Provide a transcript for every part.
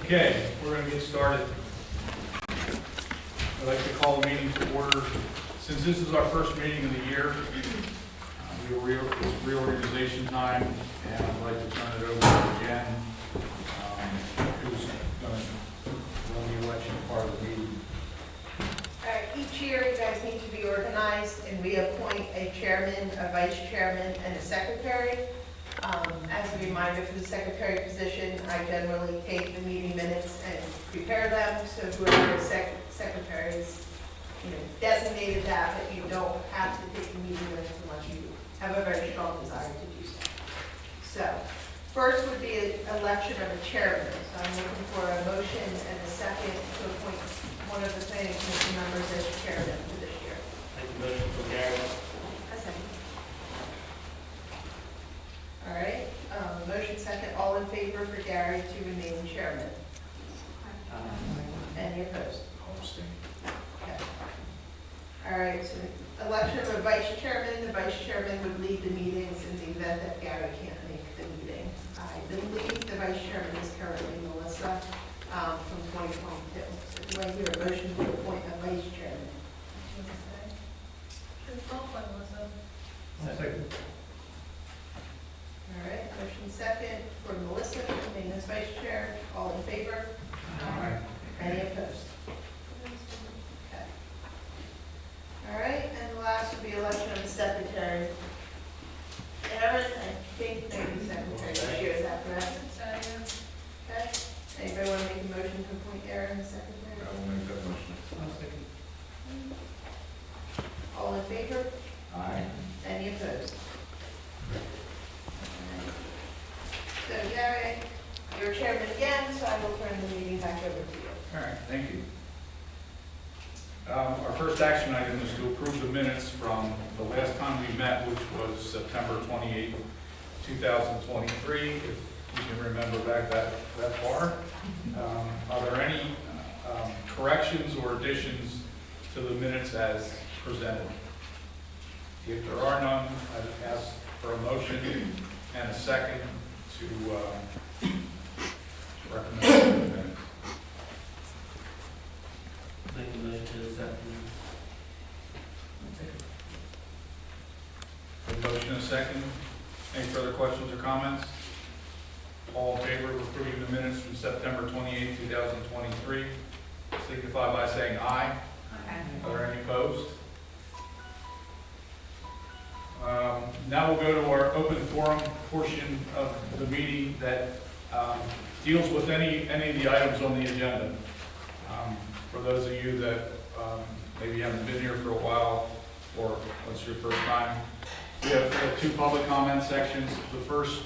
Okay, we're going to get started. I'd like to call the meeting to order. Since this is our first meeting of the year, it's reorganization time, and I'd like to turn it over to Jen, who's going to run the election part of the meeting. All right, each year you guys need to be organized, and we appoint a chairman, a vice chairman, and a secretary. As a reminder for the secretary position, I generally take the meeting minutes and prepare them, so whoever is secretary is, designated that, but you don't have to take the meeting minutes unless you have a very strong desire to do so. So, first would be an election of a chairman. So I'm looking for a motion and a second to appoint one of the planning commission members as chairman for this year. Make a motion for Jery. A second. All right, motion second, all in favor for Gary to remain chairman? Any opposed? Okay. All right, so election of a vice chairman. The vice chairman would lead the meetings in the event that Gary can't make the meeting. I believe the vice chairman is currently Melissa from 2022. So do I hear a motion to appoint a vice chairman? Second. All right, motion second for Melissa to remain as vice chair. All in favor? Aye. Any opposed? Okay. All right, and the last would be election of the secretary. Aaron, I think maybe secretary this year, is that correct? Okay. Anybody want to make a motion to appoint Aaron as secretary? I will make that motion. All in favor? Aye. Any opposed? So Gary, you're chairman again, so I will turn the meeting back over to you. All right, thank you. Our first action item is to approve the minutes from the last time we met, which was September 28, 2023, if you can remember back that far. Are there any corrections or additions to the minutes as presented? If there are none, I'd ask for a motion and a second to recommend the minutes. Make a motion to accept. A motion and a second. Any further questions or comments? All in favor of approving the minutes from September 28, 2023, signify by saying aye. Okay. Are there any opposed? Now we'll go to our open forum portion of the meeting that deals with any of the items on the agenda. For those of you that maybe haven't been here for a while, or it's your first time, we have two public comment sections. The first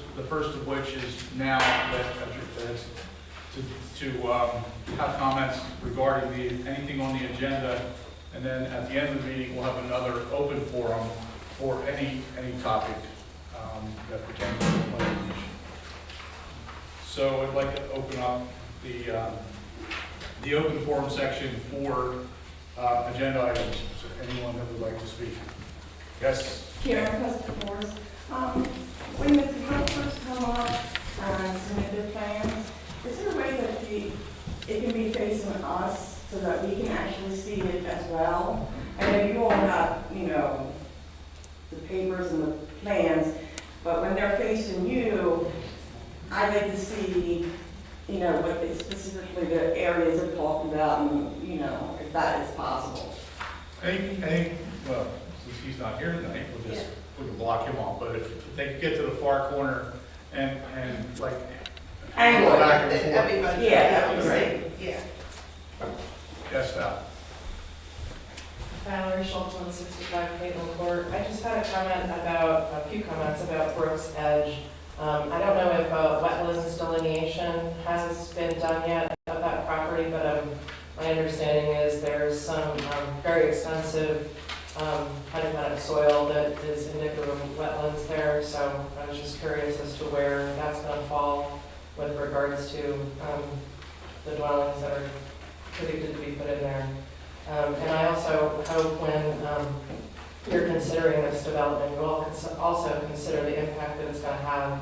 of which is now to have comments regarding anything on the agenda, and then at the end of the meeting we'll have another open forum for any topic that pertains to the planning commission. So I'd like to open up the open forum section for agenda items. So anyone that would like to speak? Yes? Karen, President Morris. When the developers come up and submit their plans, is there a way that it can be facing us so that we can actually see it as well? I know you all got, the papers and the plans, but when they're facing you, I'd like to see, what specifically the areas they're talking about, and, if that is possible. I think, well, since he's not here tonight, we can block him off, but if they could get to the far corner and like Angle it. back and forth. Everybody. Yeah, that would be great. Yeah. Yes, Val. Valerie, 165 Clayton Court. I just had a few comments about Brook's Edge. I don't know if wetlands delineation has been done yet of that property, but my understanding is there's some very extensive kind of soil that is indicative of wetlands there. So I was just curious as to where that's going to fall with regards to the dwellings that are predicted to be put in there. And I also hope when you're considering this development, you'll also consider the impact that it's going to have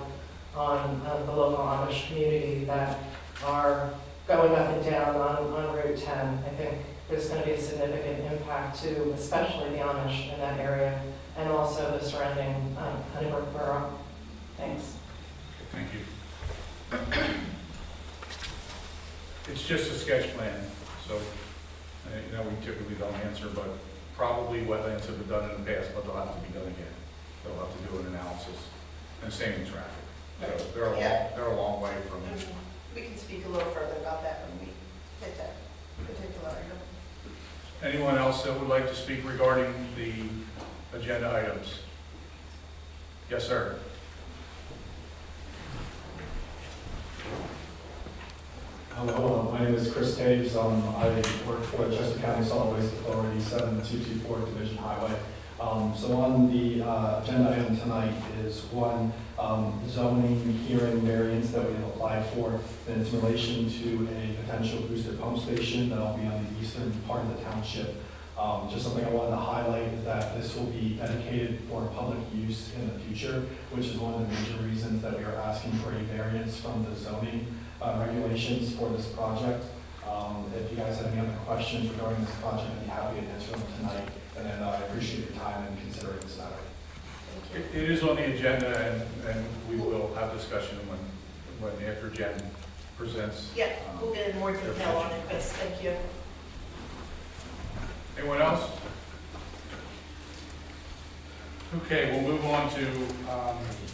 on the local Amish community that are going up and down on Route 10. I think there's going to be a significant impact to especially the Amish in that area and also the surrounding Honeybrook Borough. Thanks. Thank you. It's just a sketch plan, so, we typically don't answer, but probably wetlands have been done in the past, but they'll have to be done again. They'll have to do an analysis, and same in traffic. So they're a long way from, We can speak a little further about that when we hit that particular item. anyone else that would like to speak regarding the agenda items? Yes, sir. Hello, my name is Chris Taves. I work for the Chester County Solid Waste Authority, 7224 Division Highway. So on the agenda item tonight is one zoning hearing variance that we have applied for, and it's in relation to a potential booster pump station that will be on the eastern part of the township. Just something I wanted to highlight is that this will be dedicated for public use in the future, which is one of the major reasons that we are asking for a variance from the zoning regulations for this project. If you guys have any other questions regarding this project, I'd be happy to answer them tonight. And then I appreciate your time in considering this matter. It is on the agenda, and we will have discussion when after Jen presents. Yeah, we'll get in more detail on it, Chris, thank you. Anyone else? Okay, we'll move on to,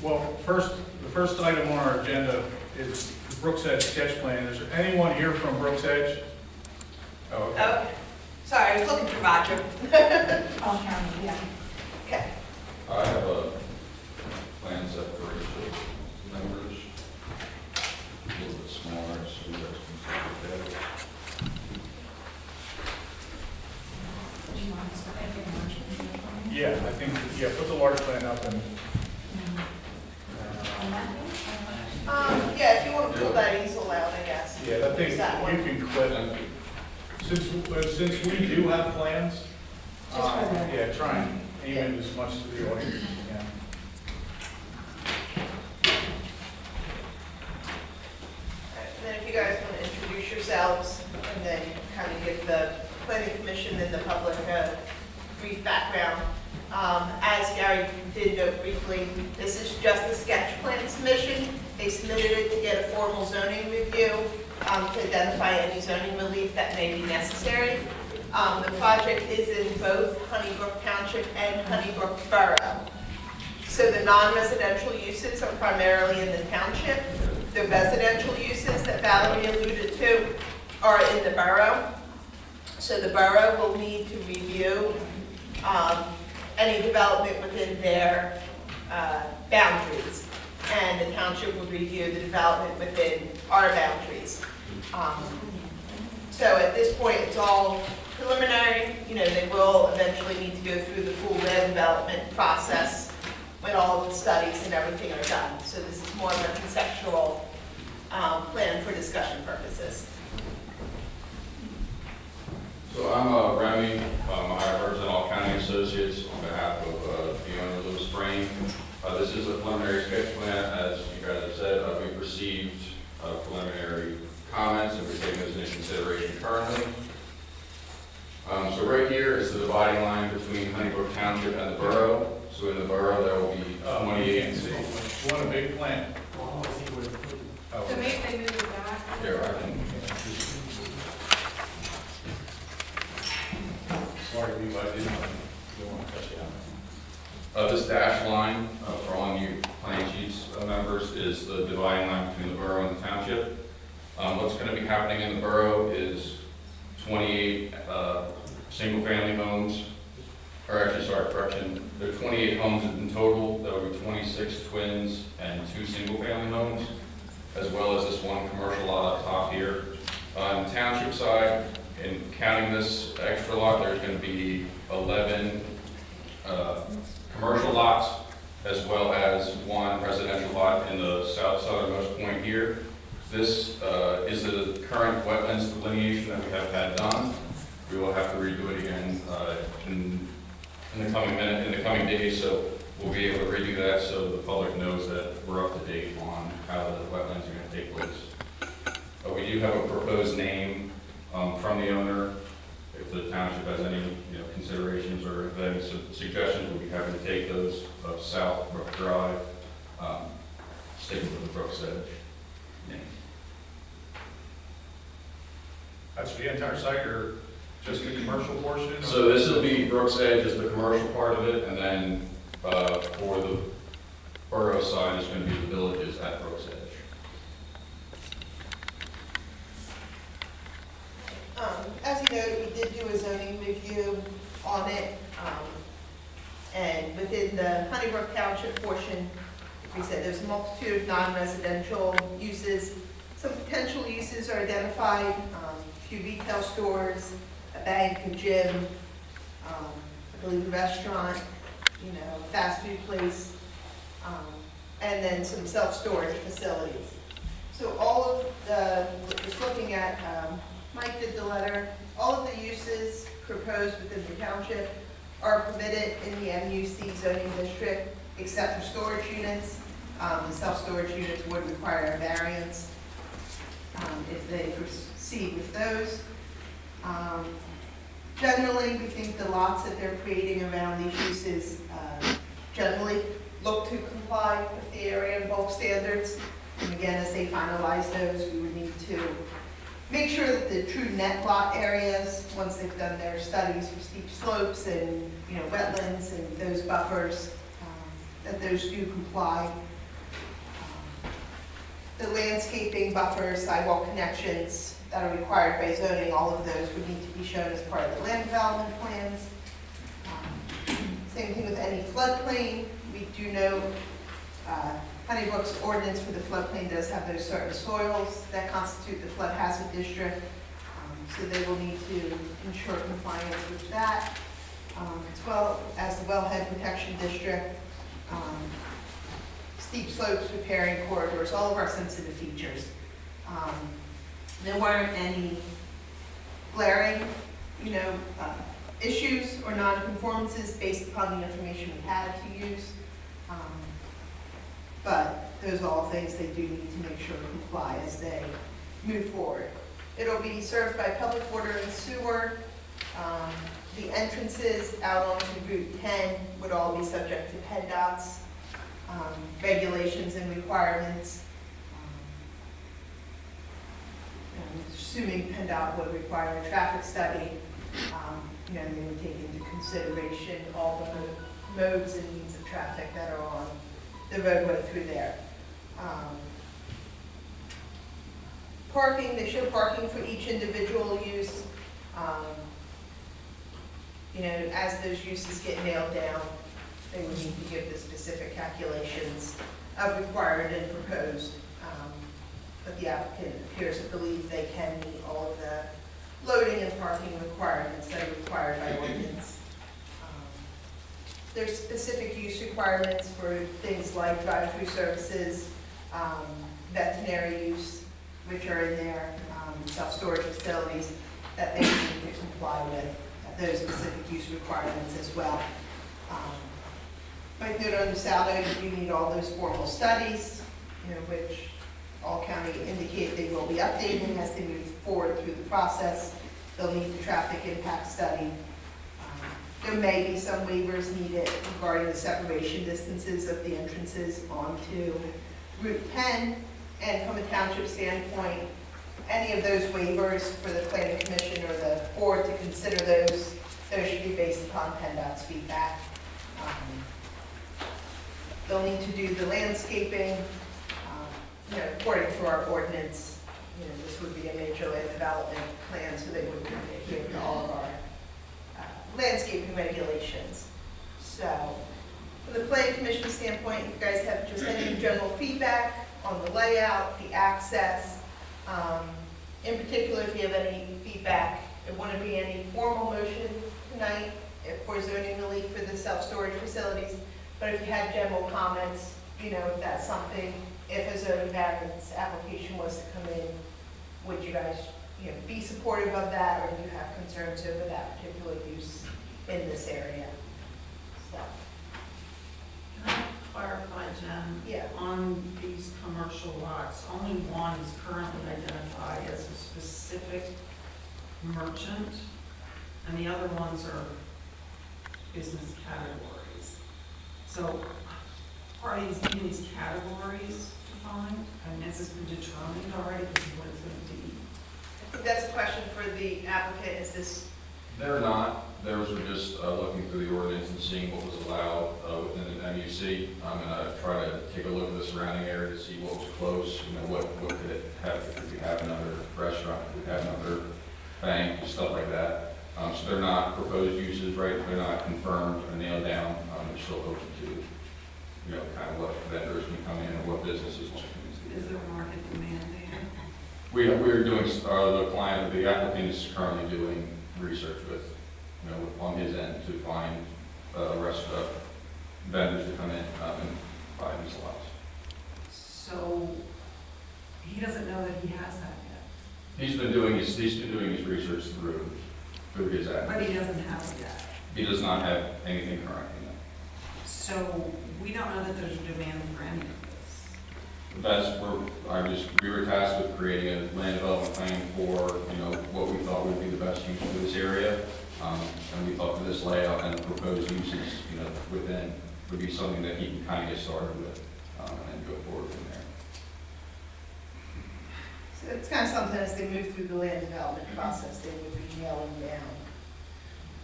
the first item on our agenda is the Brook's Edge sketch plan. Is there anyone here from Brook's Edge? Oh, okay. Oh, sorry, I was looking for Roger. Oh, County, yeah. Okay. I have a plan set for each of the members, a little bit smaller, so you guys can see it. Do you want us to make a motion? Yeah, I think, put the large plan up and, On that page? Yeah, if you want to pull that easel out, I guess. yeah, that thing, Is that one? you can clip. Thank you. Since we do have plans, Just for the- yeah, try and aim it as much to the audience as you can. And then if you guys want to introduce yourselves and then kind of give the planning commission and the public a brief background. As Gary did note briefly, this is just a sketch plan submission. They submitted it to get a formal zoning review to identify any zoning relief that may be necessary. The project is in both Honeybrook Township and Honeybrook Borough. So the non-residential uses are primarily in the township. The residential uses that Valerie alluded to are in the borough. So the borough will need to review any development within their boundaries. And the township will review the development within our boundaries. So at this point, it's all preliminary. They will eventually need to go through the full land development process when all of the studies and everything are done. So this is more of a conceptual plan for discussion purposes. So I'm Remy, I represent all county associates on behalf of the owner of Lewis Frame. This is a preliminary sketch plan, as you guys have said. We've received preliminary comments and we're taking those into consideration currently. So right here is the dividing line between Honeybrook Township and the borough. So in the borough, there will be 28. You want a big plan? Oh. So maybe they move it back. Here, I can. Sorry, Levi, I didn't want to cut you out. This dash line, for all you plan sheets members, is the dividing line between the borough and the township. What's going to be happening in the borough is 28 single-family homes, or actually, sorry, correction, there are 28 homes in total. There will be 26 twins and 2 single-family homes, as well as this one commercial lot up top here. On the township side, in counting this extra lot, there's going to be 11 commercial lots, as well as 1 residential lot in the southernmost point here. This is the current wetlands delineation that we have had done. We will have to redo it again in the coming days, so we'll be able to redo that so the public knows that we're up to date on how the wetlands are going to take place. We do have a proposed to take those of South Brook Drive, sticking with the Brook's Edge name. That's the entire site or just the commercial portion? So this will be Brook's Edge is the commercial part of it, and then for the borough side is going to be the villages at Brook's Edge. As you noted, we did do a zoning review on it, and within the Honeybrook Township portion, we said there's a multitude of non-residential uses. Some potential uses are identified, a few retail stores, a bank, a gym, I believe a restaurant, a fast food place, and then some self-storage facilities. So all of the, just looking at, Mike did the letter, all of the uses proposed within the township are permitted in the MUC zoning district, except for storage units. The self-storage units would require a variance if they proceed with those. Generally, we think the lots that they're creating around these uses generally look to comply with the area and bulk standards. And again, as they finalize those, we would need to make sure that the true net lot areas, once they've done their studies for steep slopes and wetlands and those buffers, that those do comply. The landscaping buffers, sidewalk connections that are required by zoning, all of those would need to be shown as part of the land development plans. Same thing with any floodplain. We do know Honeybrook's ordinance for the floodplain does have those certain soils that constitute the flood hazard district. So they will need to ensure compliance with that, as well as the wellhead protection district, steep slopes, riparian corridors, all of our sensitive features. There weren't any glaring, issues or non-conformances based upon the information we had to use. But those are all things they do need to make sure comply as they move forward. It'll be served by public water and sewer. The entrances out onto Route 10 would all be subject to PennDOT's regulations and requirements. Assuming PennDOT would require a traffic study, they would take into consideration all the modes and means of traffic that are on the roadway through there. Parking, they show parking for each individual use. As those uses get nailed down, they would need to give the specific calculations of required and proposed. But the applicant appears to believe they can meet all of the loading and parking requirements that are required by ordinance. There's specific use requirements for things like drive-through services, veterinary use, which are in there, self-storage facilities that they need to comply with, those specific use requirements as well. Might note on the Saldo, you do need all those formal studies, which all county indicate they will be updating as they move forward through the process. They'll need the traffic impact study. There may be some waivers needed regarding the separation distances of the entrances onto Route 10. And from a township standpoint, any of those waivers for the planning commission or the board to consider those should be based upon PennDOT's feedback. They'll need to do the landscaping, according to our ordinance. This would be a major land development plan, so they would adhere to all of our landscaping regulations. So, from the planning commission standpoint, if you guys have just any general feedback on the layout, the access, in particular, if you have any feedback, there wouldn't be any formal motion tonight for zoning relief for the self-storage facilities, but if you had general comments, if that's something, if a zoning variance application was to come in, would you guys, be supportive of that, or do you have concerns over that particular use in this area? So, Can I clarify, Jen? yeah. On these commercial lots, only one is currently identified as a specific merchant, and the other ones are business categories. So are these in these categories defined? I mean, has this been determined already, this is what it's gonna be? I think that's a question for the applicant, is this, They're not. Those are just looking through the ordinance and seeing what was allowed within the MUC. I'm gonna try to take a look at the surrounding area to see what was close, you know, what could it have, could we have another restaurant, could we have another bank, stuff like that. So they're not proposed uses, right? They're not confirmed or nailed down. They're still open to, you know, kind of what vendors can come in and what businesses want to come in. Is there market demand there? We're doing, the client, the applicant is currently doing research with, you know, on his end to find vendors to come in and buy these lots. So he doesn't know that he has that yet, He's been doing his research through his but ad. he doesn't have it yet. He does not have anything current in So we don't know that there's a demand for any of this. that. That's where we were tasked with creating a land development plan for, you know, what we thought would be the best use for this area. And we thought for this layout and the proposed uses, you know, within would be something that he can kind of get started with and go forward from there. so it's kind of something as they move through the land development process, they would be nailing down,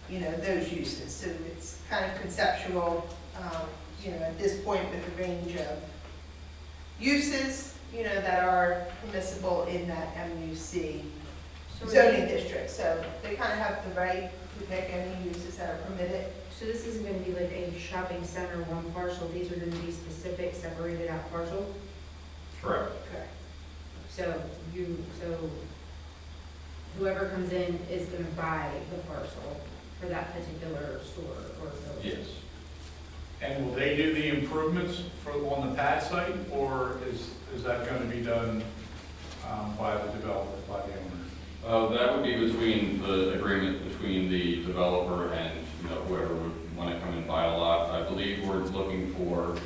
you know, those uses. So it's kind of conceptual, you know, at this point with the range of uses, you know, that are permissible in that MUC zoning district. So they kind of have the right to pick any uses that are permitted. So this isn't gonna be like a shopping center, one parcel, these are gonna be specific, separated out parcels? Correct. Correct. So whoever comes in is gonna buy the parcel for that particular store or building? Yes. And will they do the improvements on the pad site, or is that going to be done by the developer, by the owner? That would be between the agreement between the developer and, you know, whoever would want to come and buy a lot. I believe we're looking for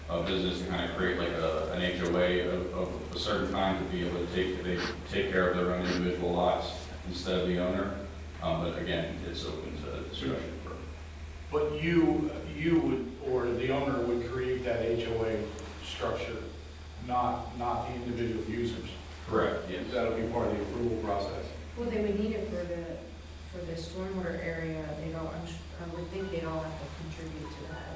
a business to kind of create like an HOA of a certain kind to be able to take care of their own individual lots instead of the owner. But again, it's open to discussion. But you would, or the owner would create that HOA structure, not the individual users. Correct, yes. That'll be part of the approval process. Well, they would need it for the stormwater area, I would think they'd all have to contribute to that.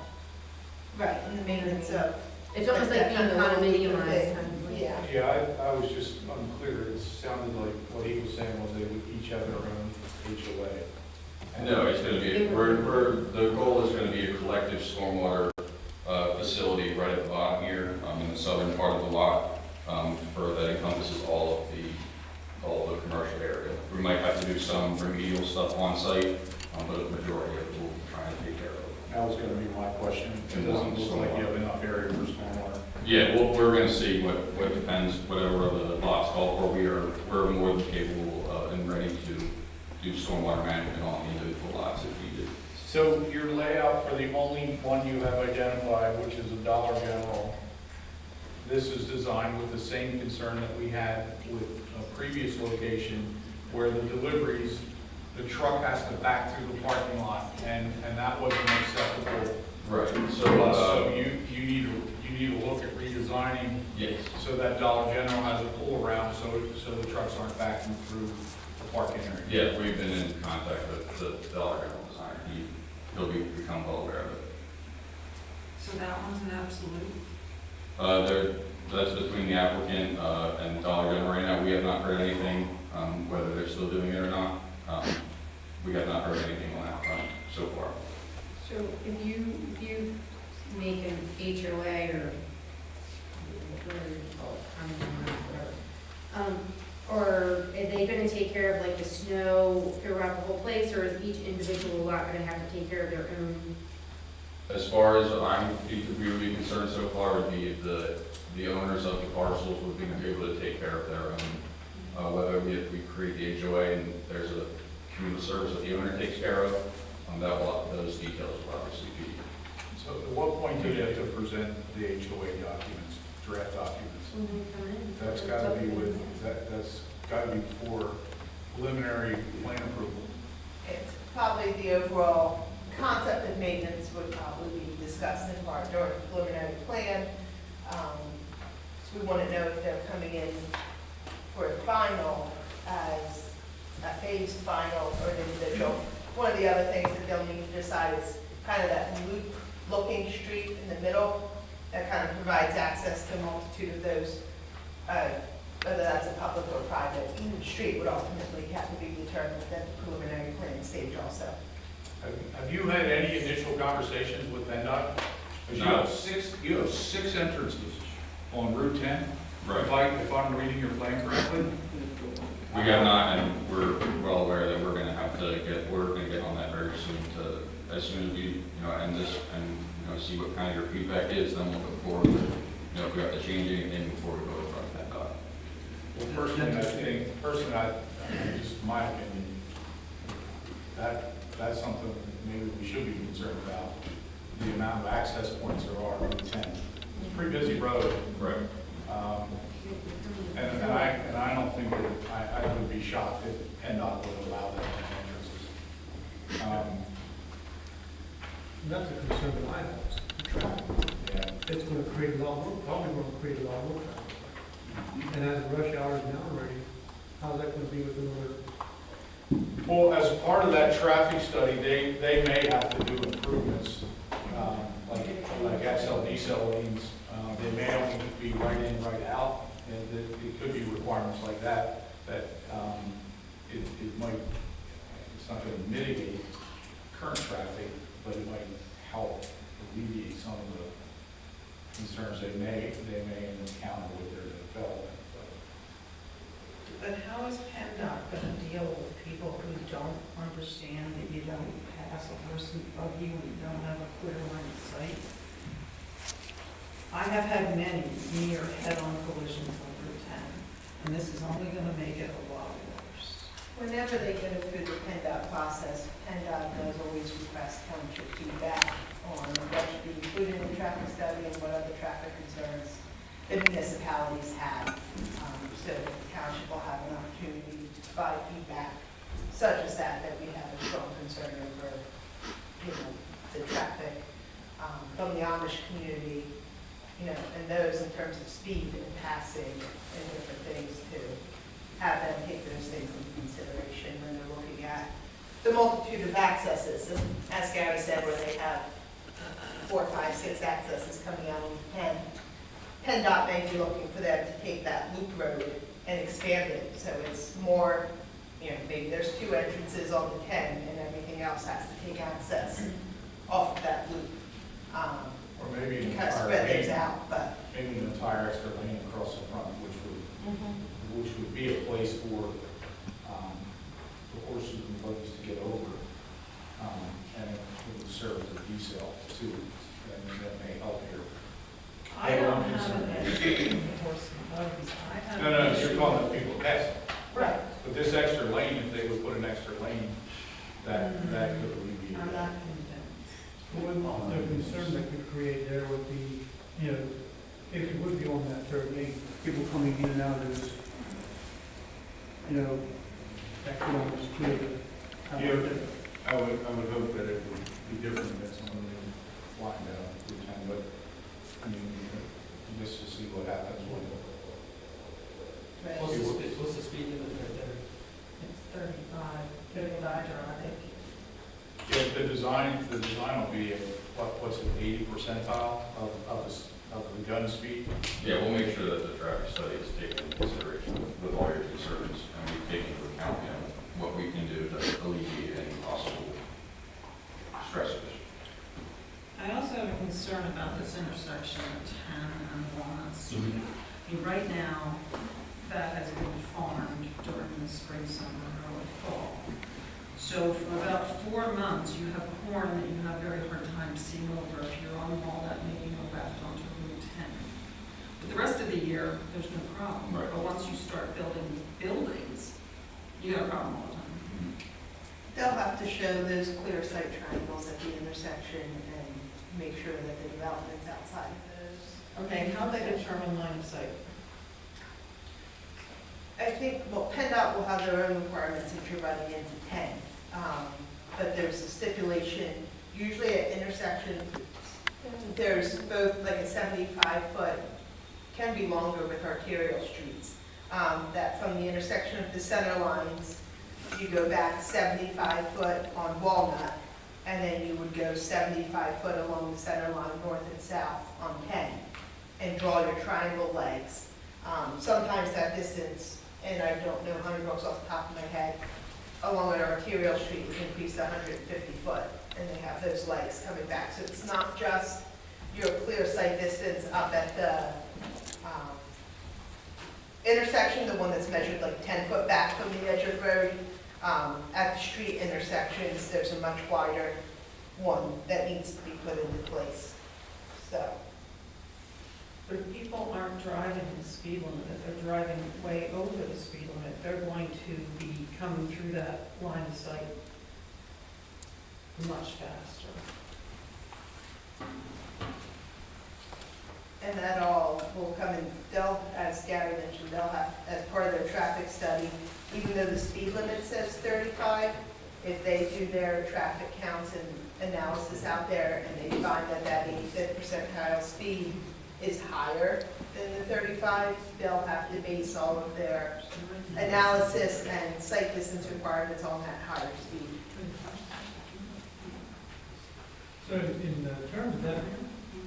Right, and the maintenance of. It's almost like being a condominiumized kind of like. Yeah. Yeah, I was just unclear. It sounded like what he was saying was they would each have their own HOA. No, it's going to be, the goal is going to be a collective stormwater facility right at the bottom here in the southern part of the lot that encompasses all of the commercial area. We might have to do some remedial stuff on site, but the majority of it we'll try and take care of. That was going to be my question. It doesn't look like you have enough area for stormwater. Yeah, well, we're going to see what depends, whatever the lots call for. We're more than capable and ready to do stormwater management on the individual lots if needed. So your layout for the only one you have identified, which is a Dollar General, this is designed with the same concern that we had with a previous location where the deliveries, the truck has to back through the parking lot, and that wasn't acceptable. Right. So you need to look at redesigning Yes. so that Dollar General has a pull around, so the trucks aren't backing through the parking area. Yeah, we've been in contact with the Dollar General designer. He'll become well aware of it. So that one's an absolute? That's between the applicant and Dollar General right now. We have not heard anything, whether they're still doing it or not. We have not heard anything on that front so far. So if you make an HOA or whatever you call it, whatever, or are they gonna take care of like the snow throughout the whole place, or is each individual lot gonna have to take care of their own? As far as we would be concerned so far would be the owners of the parcels would be able to take care of their own. Whether if we create the HOA and there's a communal service that the owner takes care of, those details will obviously be. So at what point do you have to present the HOA documents, draft documents? When they come in? That's got to be that's got to be for preliminary plan approval. It's probably the overall concept of maintenance would probably be discussed in part during the preliminary plan. So we want to know if they're coming in for a final as a phased final or an individual. One of the other things that they'll need to decide is kind of that loop-looking street in the middle that kind of provides access to a multitude of those, whether that's a public or private street would ultimately have to be determined at the preliminary planning stage also. Have you had any initial conversations with PennDOT? 'Cause you have six entrances on Route 10. Right. If I'm reading your plan correctly? We have not, and we're well aware that we're gonna get on that very soon as soon as we, end this and, see what kind of your feedback is, then we'll go forward with, if we have to change anything before we go in front of PennDOT. Well, personally, just my opinion, that's something maybe we should be concerned about, the amount of access points there are on Route 10. It's a pretty busy road. Right. And I don't think that, I would be shocked if PennDOT would allow that entrances. That's a concern that I have, the traffic. Yeah. It's going to create a lot more, probably going to create a lot more traffic. And as rush hour is now already, how's that going to be with the other? Well, as part of that traffic study, they may have to do improvements, like XL, decel lanes. They may only be right in, right out, and it could be requirements like that, it might, it's not going to mitigate current traffic, but it might help alleviate some of the concerns they may encounter with their development. But how is PennDOT going to deal with people who don't understand that you don't pass a person above you and you don't have a clear line of sight? I have had many near head-on collisions on Route 10, and this is only going to make it a lot worse. Whenever they go through the PennDOT process, PennDOT does always request township feedback on what should be included in the traffic study and what other traffic concerns the municipalities have. So the township will have an opportunity to provide feedback such as that we have a strong concern over, the traffic from the Amish community, and those in terms of speed and passing and different things to have them take those things into consideration when they're looking at the multitude of accesses. And as Gary said, where they have 4, 5, 6 accesses coming out on 10, PennDOT may be looking for them to take that loop road and expand it, so it's more, maybe there's 2 entrances on the 10 and everything else has to take access off of that loop. Or maybe an Kind of entire spread those lane, out, but. maybe an entire extra lane across the front, which would be a place for the horses and buggies to get over, and it would serve as a decel too, and that may help here. I don't have an issue with the horse and buggies. I have. No, an you're issue- talking about people passing. Right. But this extra lane, if they would put an extra lane, that could alleviate I'm that. not convinced. Well, the concern that could create there would be, if it would be on that third lane, people coming in and out of this, that could almost clear the. I would hope that it would be different than someone flying down through town, but, just to see what happens when. What's the speed limit right there? It's 35 driving. Yeah, the design will be, what's it, 80 percentile of the gun speed? Yeah, we'll make sure that the traffic study is taken into consideration with all your concerns, and we take into account, what we can do to alleviate any possible stresses. I also have a concern about this intersection of 10 and Walnut Street. Right now, that has been farmed during the spring, summer, and early fall. So for about 4 months, you have corn that you have very hard time seeing over. If you're on Walnut, maybe go left onto Route 10. But the rest of the year, there's no problem. Right. But once you start building buildings, you got a problem all the time. They'll have to show those clear sight triangles at the intersection and make sure that the development's outside of those. Okay, how do they determine line of sight? I think, PennDOT will have their own requirements if you're running into 10. But there's a stipulation usually at intersections, there's both like a 75-foot, can be longer with arterial streets, that from the intersection of the center lines, you go back 75 foot on Walnut, and then you would go 75 foot along the center line north and south on Penn, and draw your triangle legs. Sometimes that distance, and I don't know Honeybrook's off the top of my head, along an arterial street is increased to 150 foot, and they have those legs coming back. So it's not just your clear sight distance up at the intersection, the one that's measured like 10 foot back from the edge of the road. At the street intersections, there's a much wider one that needs to be put into place. So, But if people aren't driving the speed limit, if they're driving way over the speed limit, they're going to be coming through that line of sight much faster. and that all will come in, they'll, as Gary mentioned, they'll have, as part of their traffic study, even though the speed limit says 35, if they do their traffic counts and analysis out there and they find that that 85th percentile speed is higher than the 35, they'll have to base all of their analysis and site distance requirements on that higher speed. So in terms of that,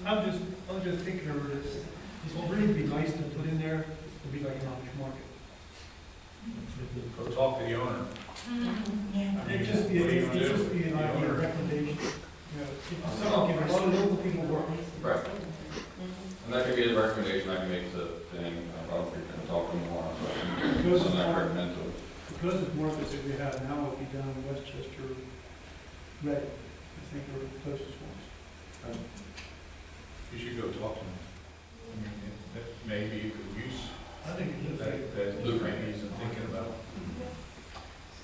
I was just thinking over this, it's really be nice to put in there to be like an Amish market. Go talk to the owner. It'd just be an idea, a recommendation. You know, if someone can, a lot of local people work. Right. And that could be a recommendation I can make to thing, I'll talk to them more, so I can send that recommend to them. Because it's markets that we have now, if you down in Westchester, Reading, I think we're the closest ones. You should go talk to him. I mean, maybe you could use I think it's that maybe he's thinking about.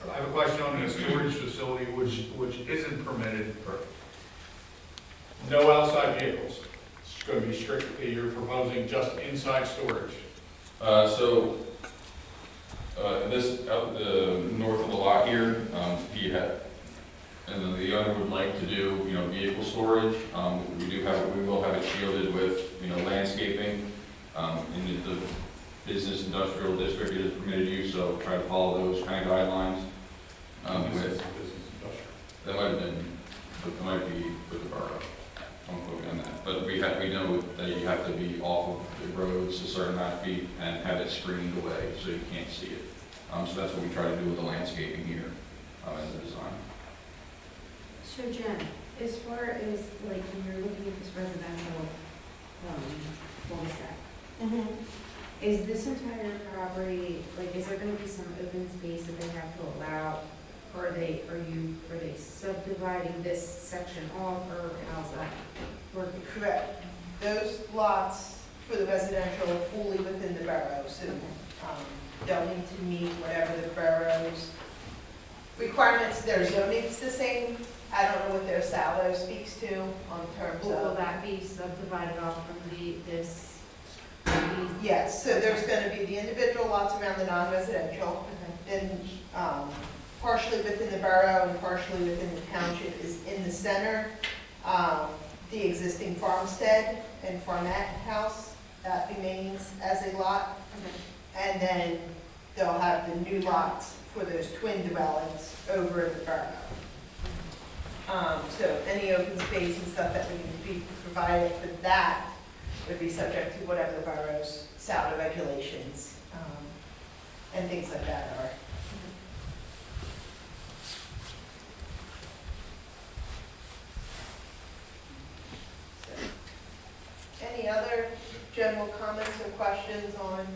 I have a question on the storage facility, which isn't permitted for no outside vehicles. It's going to be strictly, you're proposing just inside storage. This, out the north of the lot here, he had, and then the owner would like to do, vehicle storage. We will have it shielded with, landscaping. In the business industrial district, it is permitted use, so try to follow those kind of guidelines. That might have been, it might be with the borough. Don't quote me on that. But we know that you have to be off of the roads a certain amount of feet and have it screened away so you can't see it. So that's what we try to do with the landscaping here in the design. So Jen, as far as like when you're looking at this residential cul-de-sac, is this entire property, like, is there gonna be some open space that they have to allow? Or are they subdividing this section off, or how's that working? Correct. Those lots for the residential are fully within the borough, so they'll need to meet whatever the borough's requirements. Their zoning's the same. I don't know what their saldo speaks to on terms Will of. that be subdivided off from this? Yes, so there's going to be the individual lots around the non-residential, then partially within the borough and partially within the township is in the center. The existing farmstead and farmette house, that remains as a lot. And then they'll have the new lots for those twin dwellings over in the borough. So any open space and stuff that would need to be provided for that would be subject to whatever the borough's SALDA regulations and things like that are. So, any other general comments or questions on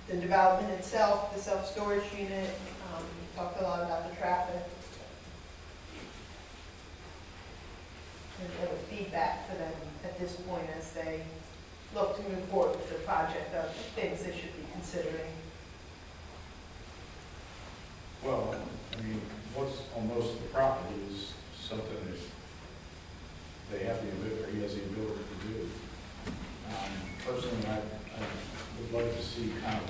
the development itself, the self-storage unit? We talked a lot about the traffic. Any other feedback for them at this point as they look to move forward with the project of things they should be considering? Well, I mean, what's on most of the property is something that they have the ability, or he has the ability to do. Personally, I would like to see kind of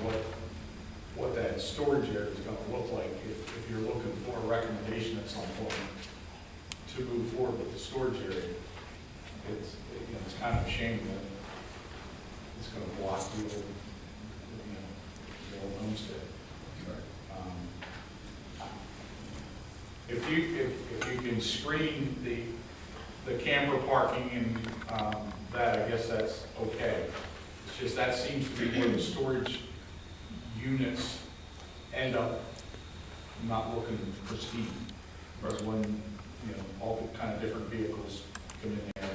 what that storage area is going to look like if you're looking for a recommendation at some point to move forward with the storage area. It's, you know, it's kind of a shame that it's gonna block the old, you know, the old homestead. If you can screen the camper parking and, that, I guess that's okay. It's just that seems to be where the storage units end up not looking pristine. Whereas when, you know, all the kind of different vehicles come in there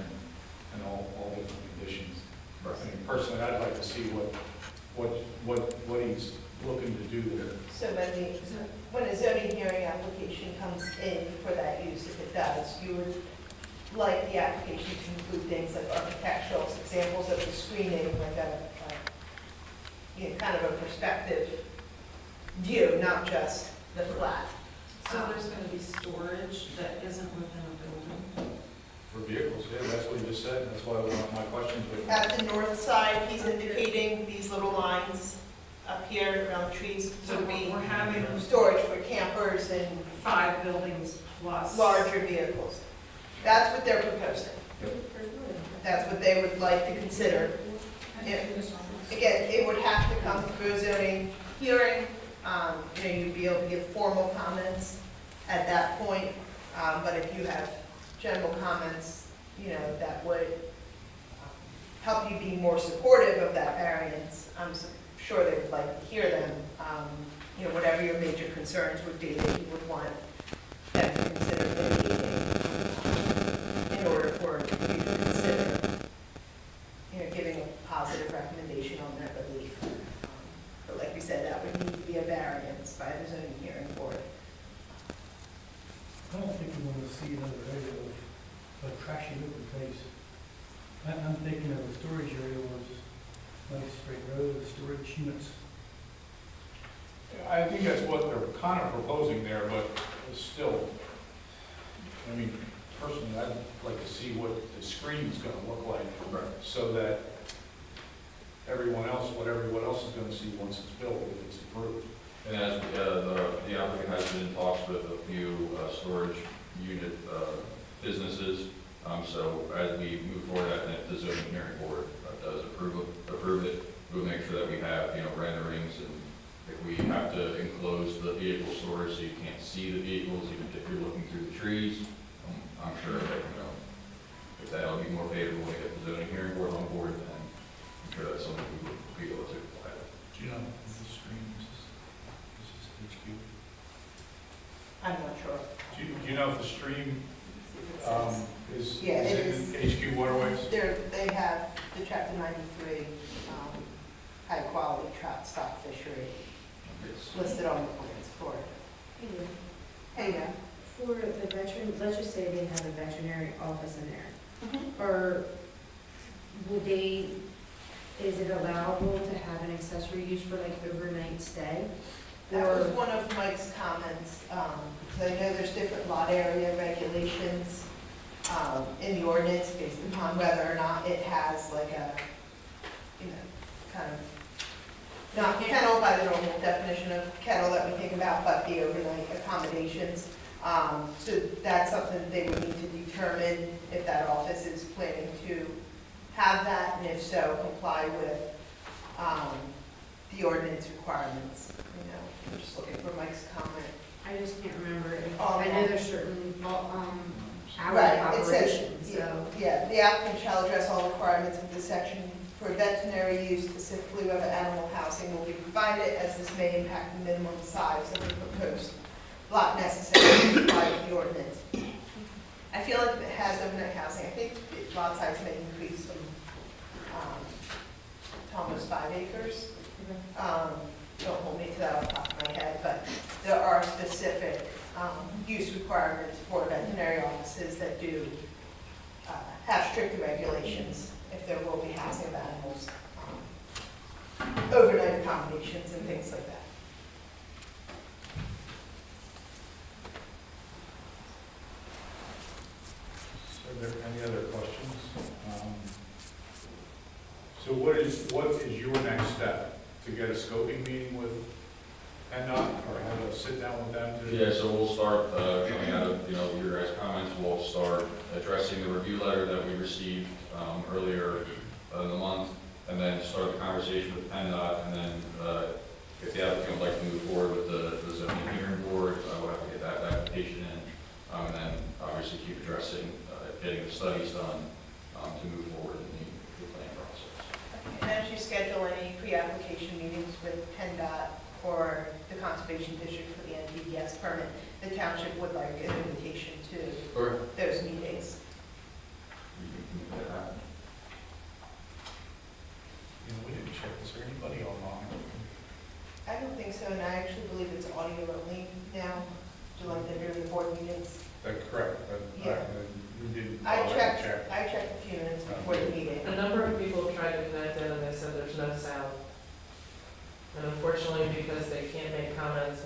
and all different conditions. I mean, personally, I'd like to see what he's looking to do there. So when a zoning hearing application comes in for that use, if it does, you would like the application to include things like architectural examples of the screening, like you know, kind of a perspective view, not just the flat. So there's gonna be storage that isn't within a building? For vehicles, yeah, that's what he just said, that's why my questions were. At the north side, he's indicating these little lines up here around the trees So would be we're having storage for campers and 5 buildings plus. larger vehicles. That's what they're proposing. That's what they would like to consider. Again, it would have to come through a zoning hearing. You know, you'd be able to give formal comments at that point. But if you have general comments, you know, that would help you be more supportive of that variance, I'm sure they would like to hear them. You know, whatever your major concerns would be that you would want them to consider mitigating in order for you to consider, you know, giving a positive recommendation on that relief. But like we said, that would need to be a variance by the zoning hearing board. I don't think we want to see another area of a trashy looking place. I'm thinking of a storage area was like straight row of storage units. I think that's what they're kind of proposing there, but still, I mean, personally, I'd like to see what the screen's gonna look like. Right. So that everyone else, what everyone else is gonna see once it's built, if it's approved. And as the applicant has been in talks with a few storage unit businesses, so as we move forward, and if the zoning hearing board does approve it, we'll make sure that we have, you know, renderings, and if we have to enclose the vehicle storage so you can't see the vehicles, even if you're looking through the trees, I'm sure that, you know, if that'll be more favorable to get the zoning hearing board on board, then I'm sure that's something we would be able to apply. Do you know the screen, is this HQ? I'm not sure. Do you know if the stream, is Yeah, it in HQ waterways? They have the chapter 93, high quality trout stock fishery listed on the plans for it. Hey, yeah. For the veteran, let's just say they have a veterinary office in there, Mm-hmm. or would they, is it allowable to have an accessory use for like overnight stay? That was Or, one of Mike's comments, because I know there's different lot area regulations in the ordinance based upon whether or not it has like a, you know, kind of, not kennel by the normal definition of kennel that we think about, but the overnight accommodations. So that's something that they would need to determine if that office is planning to have that, and if so, comply with the ordinance requirements. You know, I'm just looking for Mike's comment. I just can't remember, Oh, I yeah. know there's certain, hours Right, of it says, operation, so. yeah, the applicant shall address all requirements of this section for veterinary use, specifically whether animal housing will be provided, as this may impact the minimum size of the proposed lot necessary to comply with the ordinance. I feel like if it has overnight housing, I think the lot size may increase from to almost 5 acres. Don't hold me to that off the top of my head, but there are specific use requirements for veterinary offices that do have stricter regulations if there will be housing of animals, overnight accommodations and things like that. Are there any other questions? So what is your next step? To get a scoping meeting with or have a sit down with them to? Yeah, so we'll start, coming out of, your guys' comments, we'll start addressing the review letter that we received earlier in the month, and then start the conversation with PennDOT, and then if the applicant would like to move forward with the zoning hearing board, we'll have to get that application in, and then obviously keep addressing, getting the studies done to move forward in the planning process. And as you schedule any pre-application meetings with PennDOT or the Conservation District for the NTDS permit, the township would like an invitation to Or those meetings. you can get that. We didn't check, is there anybody online? I don't think so, and I actually believe it's audio only now. Do you like to hear the board meetings? That's correct, but Yeah. we didn't. I already checked check. a few minutes before the meeting. A number of people have tried to connect in and they said there's no sound. And unfortunately, because they can't make comments,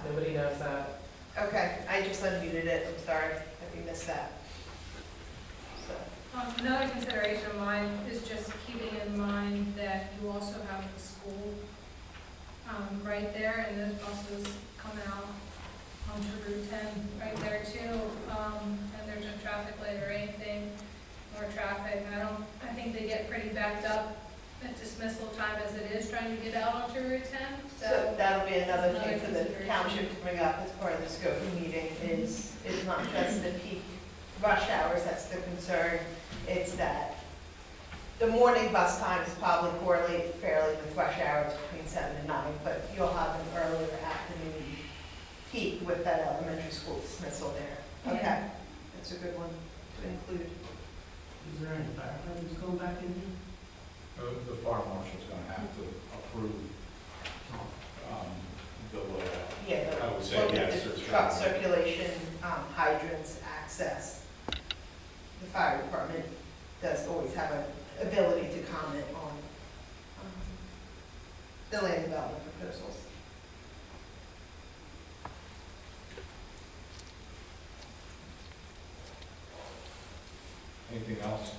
nobody knows that. Okay, I just unmuted it, I'm sorry if you missed that. So, Another consideration of mine is just keeping in mind that you also have the school right there, and those buses come out onto Route 10 right there too, and there's a traffic light or anything, or traffic, I think they get pretty backed up at dismissal time as it is trying to get out onto Route 10, So that'll be another Another thing for the consideration. township to bring up as part of the scoping meeting is not just the peak rush hours that's the concern, it's that the morning bus times probably correlate fairly with rush hours between 7 and 9, but you'll have an earlier afternoon peak with that elementary school dismissal there. Okay, Yeah. that's a good one to include. Is there any firefighters going back in here? The fire marshal's gonna have to approve, Yeah, I would say look yes, at the it's truck right. circulation, hydrants, access. The fire department does always have an ability to comment on the land development proposals. Anything else?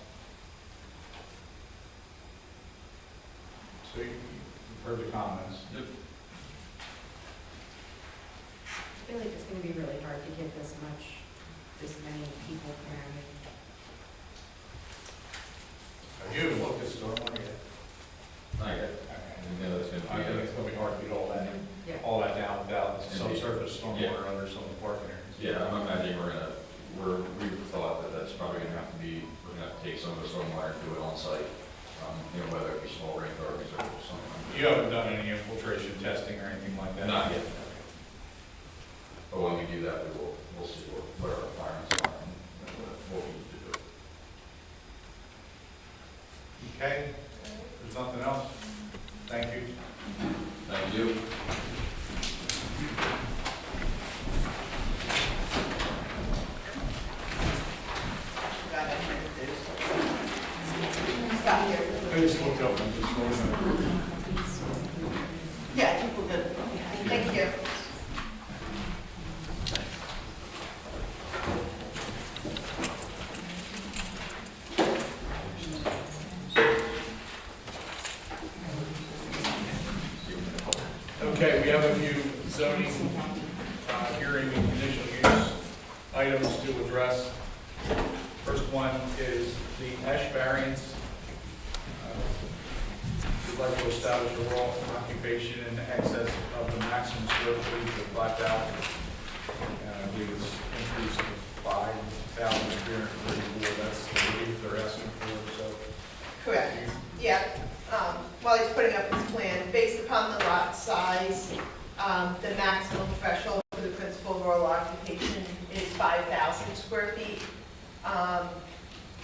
So you've heard the comments. I feel like it's gonna be really hard to get this many people there. Have you even looked at stormwater yet? Not yet. That's gonna I think it's gonna be hard to get all Yeah. that down without subsurface stormwater under some of the parking areas. Yeah, I'm imagining we thought that that's probably gonna have to be, we're gonna have to take some of the stormwater and do it on site, whether it be small rain gardens or something. You haven't done any infiltration testing or anything like that? Not yet. But when we do that, we'll see what our requirements are and what we need to do. Okay, there's nothing else? Thank you. Thank you. Got it. Stop here. I just looked up and just wrote in. Yeah, I think we're good. Thank you. Okay, we have a few zoning, hearing and conditional use items to address. First one is the Esh Variance. We'd like to establish a rural occupation in excess of the maximum square footage of 5,000. I believe it's increase of 5,334, that's the relief they're asking for, so. Correct. Yeah, while he's putting up his plan, based upon the lot size, the maximum threshold for the principal rural occupation is 5,000 square feet.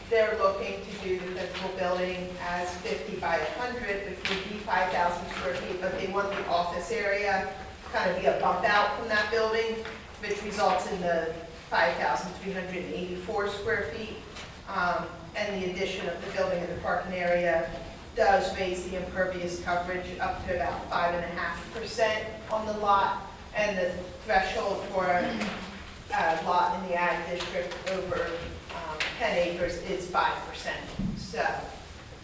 They're looking to do the principal building as 50 by 100, which would be 5,000 square feet, but they want the office area to kind of be a bump out from that building, which results in the 5,384 square feet. And the addition of the building and the parking area does raise the impervious coverage up to about 5.5% on the lot, and the threshold for a lot in the ag district over 10 acres is 5%. So,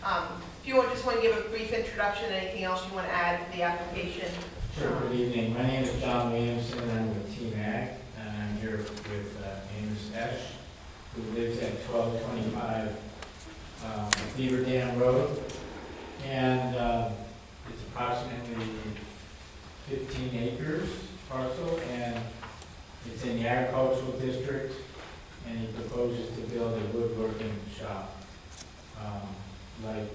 a Do you just want to give a brief introduction, anything else you want to add to the application? Sure, good evening. My name is John Williamson, I'm with Team Ag, and I'm here with Amos Esh, who lives at 1225 Beaver Dam Road. And it's approximately 15 acres parcel, and it's in the agricultural district, and he proposes to build a woodworking shop. Like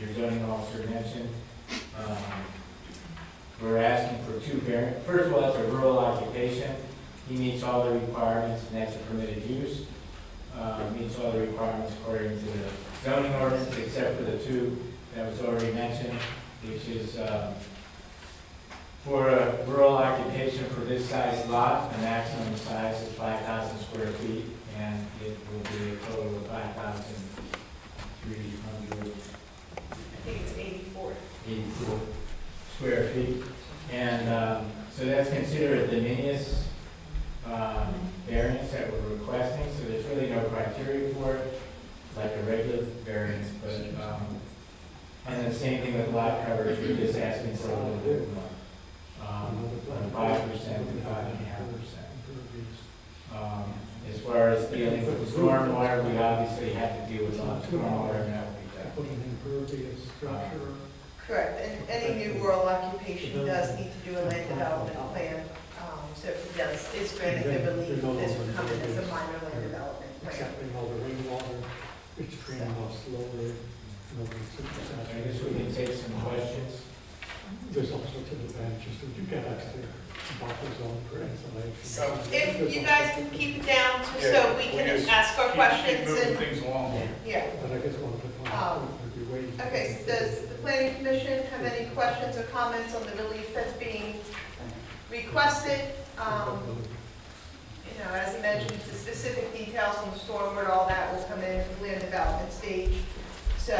your zoning officer mentioned, we're asking for two variants. First of all, it's a rural occupation. He meets all the requirements, and that's a permitted use. Meets all the requirements according to the zoning ordinance, except for the two that was already mentioned, which is for a rural occupation for this size lot, the maximum size is 5,000 square feet, and it will be a total of 5,300. I think it's 84. 84 square feet. And so that's considered a de minimis variance that we're requesting, so there's really no criteria for it, like a regular variance, but, and the same thing with lot coverage, we're just asking for a little bit more, from 5% to 5.5%. As far as dealing with the stormwater, we obviously have to deal with stormwater, and that will be done. Putting in impervious structure. Correct, and any new rural occupation does need to do a land development plan. So if it does, is granted the relief, this would come in as a minor land development plan. Accepting all the rainwater, it's draining off slowly. I guess we can take some questions. There's all sorts of advantages to you get extra buffer zone for insulation. So if you guys can keep it down, so we can just ask our keep questions moving and, things along. yeah. But I guess one of the points would be waiting. Okay, so does the planning commission have any questions or comments on the relief that's being requested? You know, as I mentioned, the specific details on the stormwater, all that will come in at the land development stage. So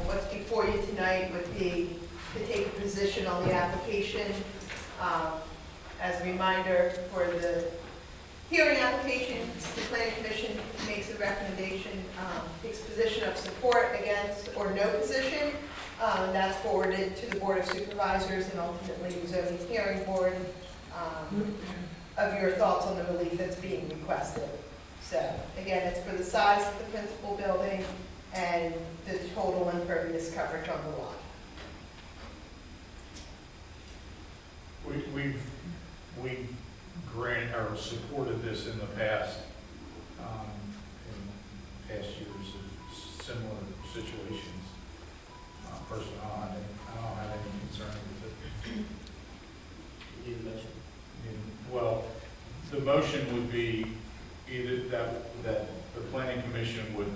what's before you tonight would be to take a position on the application. As a reminder, for the hearing application, the planning commission makes a recommendation, takes a position of support, against, or no position. That's forwarded to the Board of Supervisors and ultimately the zoning hearing board of your thoughts on the relief that's being requested. So again, it's for the size of the principal building and the total impervious coverage on the lot. We've granted or supported this in the past, in past years of similar situations. Personally, I don't have any concern with it. You need a motion. Well, the motion would be either that the planning commission would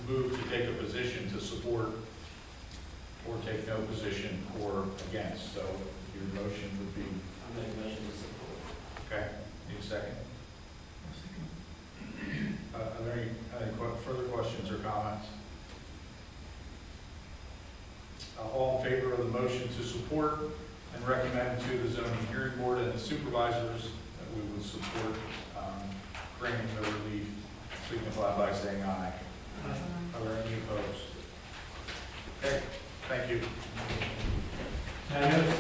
move to take a position to support or take no position or against. So your motion would be, I'll make a motion to support. okay, need a second? Are there any further questions or comments? All in favor of the motion to support and recommend to the zoning hearing board and the supervisors that we would support granting the relief, signify by saying aye. Are there any opposed? Okay, thank you. Now, I noticed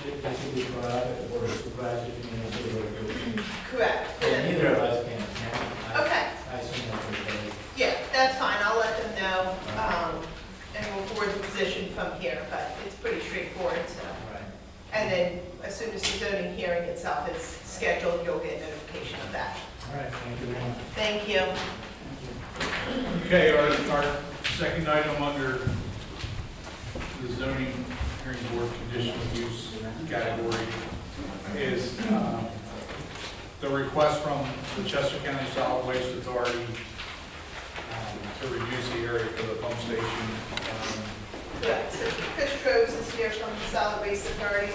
that this will be brought up at the Board of Supervisors meeting. Correct. And neither of us can attend. Okay, I assume that's okay. yeah, that's fine, I'll let them know, and we'll forward the position from here, but it's pretty straightforward, so. Right. And then, as soon as the zoning hearing itself is scheduled, you'll get notification of that. All right, thank you very much. Thank you. Okay, our second item under the zoning hearing board conditional use category is the request from the Chester County Solid Waste Authority to reduce the area for the pump station. Correct, so Chris Troves is here from the Solid Waste Authority.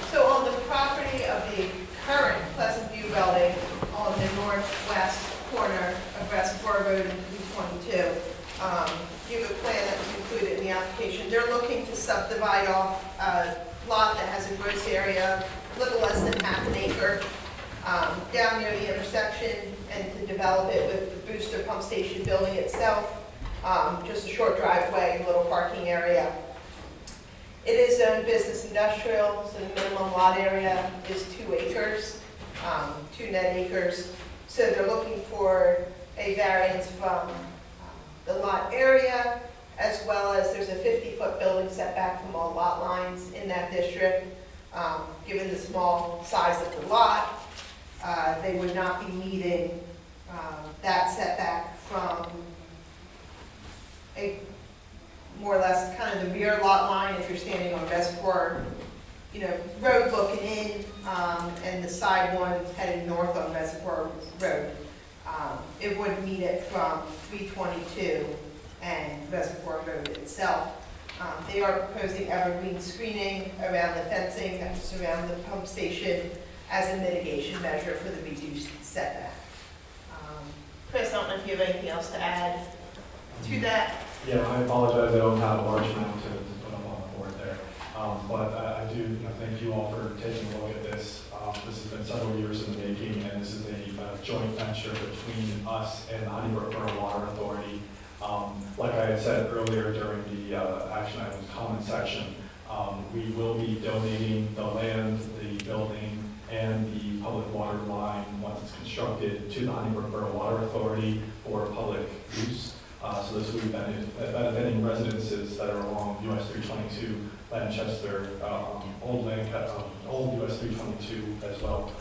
So on the property of the current Pleasant View building on the northwest corner of Reservoir Road and 322, you have a plan that was included in the application. They're looking to subdivide off a lot that has a gross area a little less than half an acre down near the intersection and to develop it with the booster pump station building itself. just a short driveway, little parking area. It is zoned business industrial, so the minimum lot area is 2 acres, 2 net acres. So they're looking for a variance from the lot area, as well as there's a 50-foot building setback from all lot lines in that district. Given the small size of the lot, they would not be meeting that setback from a more or less kind of the rear lot line if you're standing on Reservoir, road looking in, and the side one heading north on Reservoir Road. It would meet it from 322 and Reservoir Road itself. They are proposing evergreen screening around the fencing that surround the pump station as a mitigation measure for the reduced setback. Chris, I don't know if you have anything else to add to that? Yeah, I apologize, I don't have a large amount to put up on the board there. But I do thank you all for taking a look at this. This has been several years in the making, and this is a joint venture between us and the Honeybrook Borough Water Authority. Like I had said earlier during the action items comment section, we will be donating the land, the building, and the public water line, once it's constructed, to the Honeybrook Borough Water Authority for public use. So this will be benefiting residences that are along US 322, Lancaster, Old US 322 as well.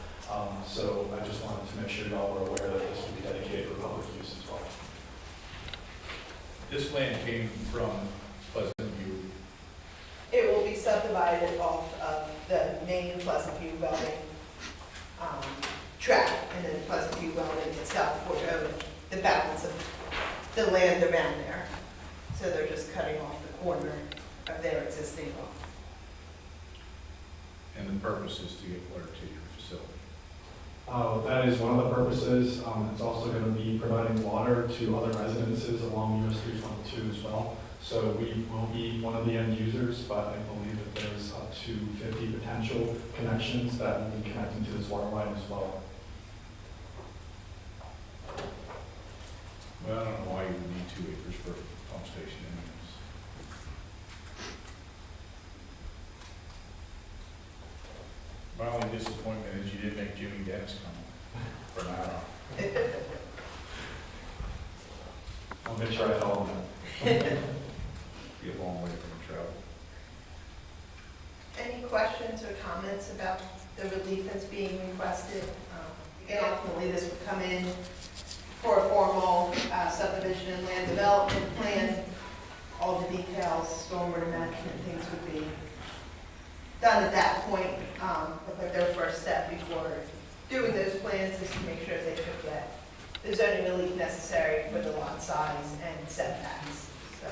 So I just wanted to make sure y'all were aware that this will be dedicated for public use as well. This land came from Pleasant View. It will be subdivided off of the main Pleasant View welding track, and then Pleasant View welding itself will own the balance of the land around there. So they're just cutting off the corner of their existing lot. And the purpose is to get water to your facility. That is one of the purposes. It's also going to be providing water to other residences along US 322 as well. So we will be one of the end users, but I believe that there's up to 50 potential connections that will be connecting to this water line as well. Well, I don't know why you would need 2 acres for a pump station anyways. My only disappointment is you didn't make Jimmy Dennis come for an hour. I'll make sure I tell them that. Be a long way from travel. Any questions or comments about the relief that's being requested? Again, ultimately, this would come in for a formal subdivision and land development plan. All the details, stormwater management, things would be done at that point. But their first step before doing those plans is to make sure they could get the zoning relief necessary for the lot size and setbacks. So,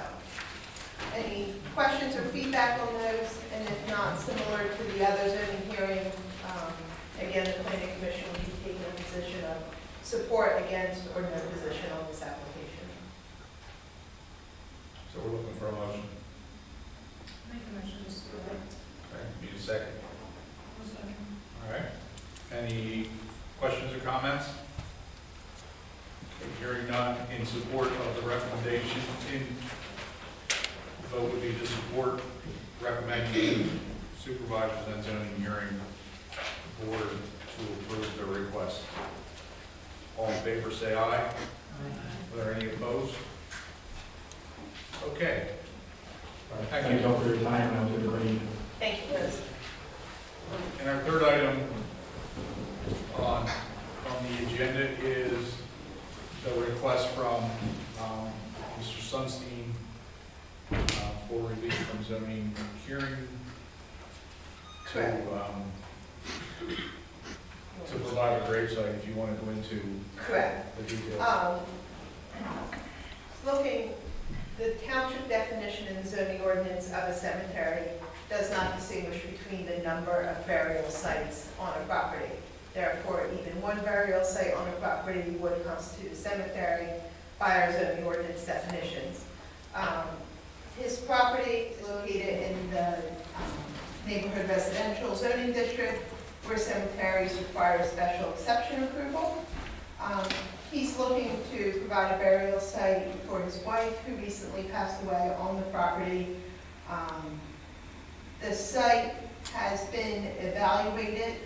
any questions or feedback on those? And if not, similar to the other zoning hearing, again, the planning commission will be taking a position of support, against, or no position on this application. So we're looking for a motion. Make a motion to support. Okay, need a second. All right. Any questions or comments? Okay, hearing none, in support of the recommendation, the vote would be to support recommending supervisors and zoning hearing board to approve the request. All in favor, say aye. Are there any opposed? Okay. All right, thank you all for your time, and have a good evening. Thank you, Chris. And our third item on the agenda is the request from Mr. Sunstein for relief from zoning hearing to provide a gravesite, if you want to go into Correct. the details. Looking, the township definition in the zoning ordinance of a cemetery does not distinguish between the number of burial sites on a property. Therefore, even one burial site on a property would constitute a cemetery by our zoning ordinance definitions. His property is located in the neighborhood residential zoning district, where cemeteries require special exception approval. He's looking to provide a burial site for his wife, who recently passed away on the property. The site has been evaluated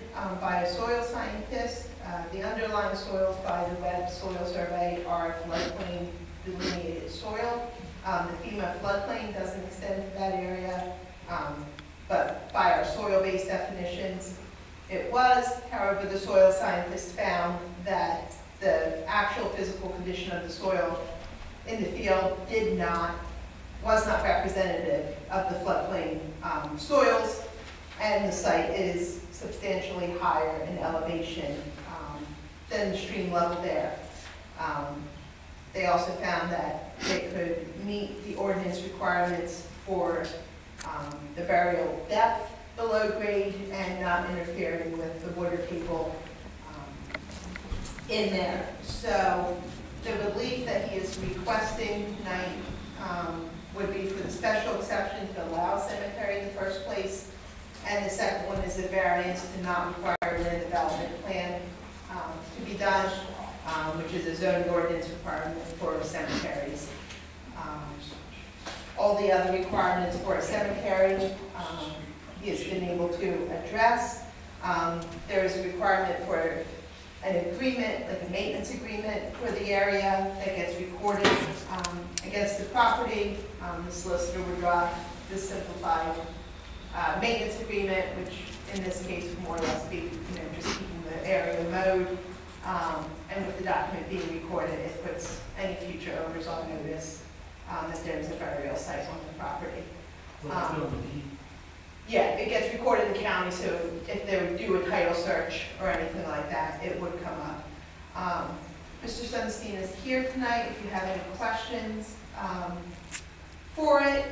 by a soil scientist. The underlying soils by the Web Soil Survey are floodplain delineated soil. The FEMA floodplain doesn't extend to that area, but by our soil-based definitions, it was. However, the soil scientist found that the actual physical condition of the soil in the field was not representative of the floodplain soils, and the site is substantially higher in elevation than the stream level there. They also found that they could meet the ordinance requirements for the burial depth below grade and not interfering with the water table in there. So the relief that he is requesting tonight would be for the special exception to allow cemetery in the first place, and the second one is a variance to not require a land development plan to be done, which is a zoning ordinance requirement for cemeteries. All the other requirements for a cemetery, he has been able to address. There is a requirement for an agreement, like a maintenance agreement for the area that gets recorded against the property. The solicitor would draw this simplified maintenance agreement, which in this case would more or less be, just keeping the area mowed. And with the document being recorded, it puts any future owners on notice that there's a burial site on the property. Yeah, it gets recorded in the county, so if they would do a title search or anything like that, it would come up. Mr. Sunstein is here tonight if you have any questions for it.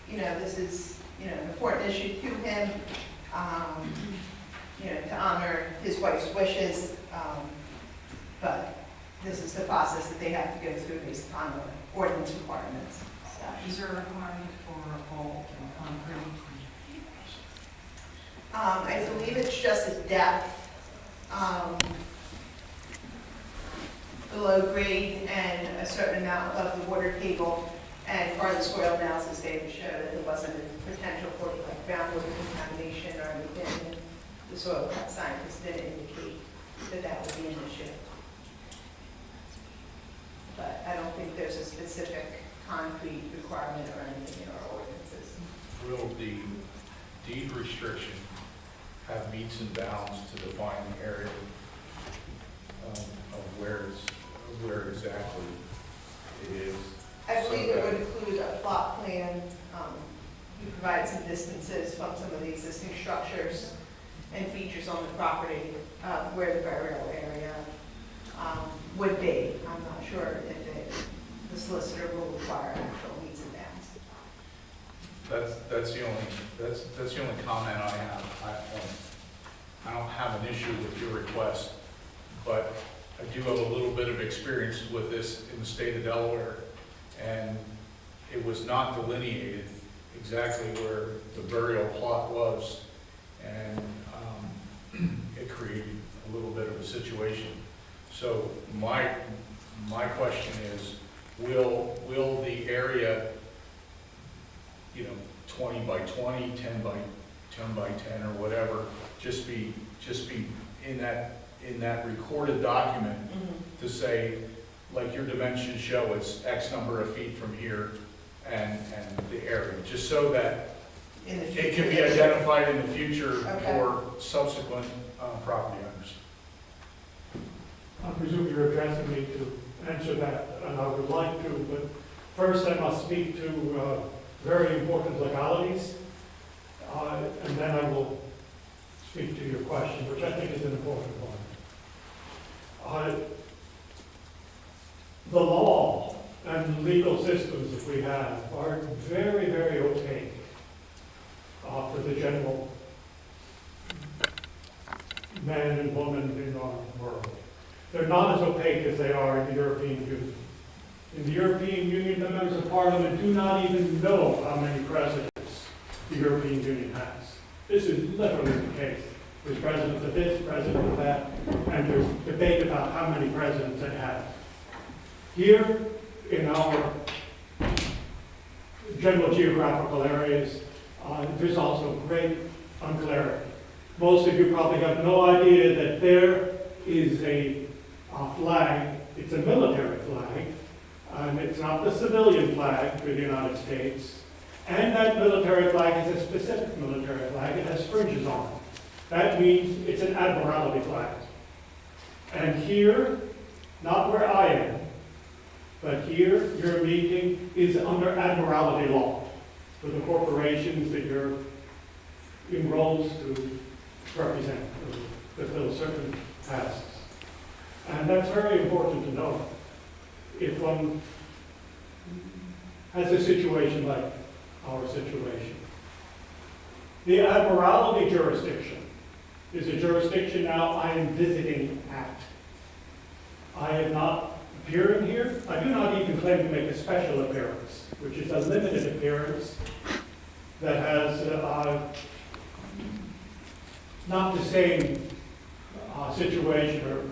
This is, an important issue to him, to honor his wife's wishes, but this is the process that they have to go through based upon the ordinance requirements. Is there a requirement for all concrete? I believe it's just a depth below grade and a certain amount above the water table. And part of the soil analysis data show that there wasn't a potential for like groundwater contamination or anything. And the soil scientists didn't indicate that that would be an issue. But I don't think there's a specific concrete requirement or anything in our ordinances. Will the deed restriction have meets and bounds to define the area of where exactly it is? I believe So it would include a plot plan. We provide some distances from some of the existing structures and features on the property where the burial area would be. I'm not sure if the solicitor will require actual meets and bounds. That's the only comment I have. I don't have an issue with your request, but I do have a little bit of experience with this in the state of Delaware, and it was not delineated exactly where the burial plot was, and it created a little bit of a situation. So my question is, will the area, 20 by 20, 10 by 10 or whatever, just be in that recorded document to say, like your dimensions show, it's X number of feet from here and the area, just so that In the it future. can be identified in the future Okay. for subsequent property owners. I presume you're addressing me to answer that, and I would like to, but first I must speak to very important legalities, and then I will speak to your question, which I think is an important one. The law and legal systems that we have are very, very opaque for the general man and woman in our world. They're not as opaque as they are in the European Union. In the European Union, the members of Parliament do not even know how many presidents the European Union has. This is literally the case. There's presidents of this, president of that, and there's debate about how many presidents it has. Here, in our general geographical areas, there's also great unclarity. Most of you probably have no idea that there is a flag. It's a military flag, and it's not the civilian flag for the United States. And that military flag is a specific military flag. It has fringes on it. That means it's an admiralty flag. And here, not where I am, but here, your meeting is under admiralty law for the corporations that you're enrolled to represent, to fulfill certain tasks. And that's very important to know. If one has a situation like our situation. The admiralty jurisdiction is a jurisdiction now I am visiting at. I am not appearing here. I do not even claim to make a special appearance, which is a limited appearance that has not the same situation or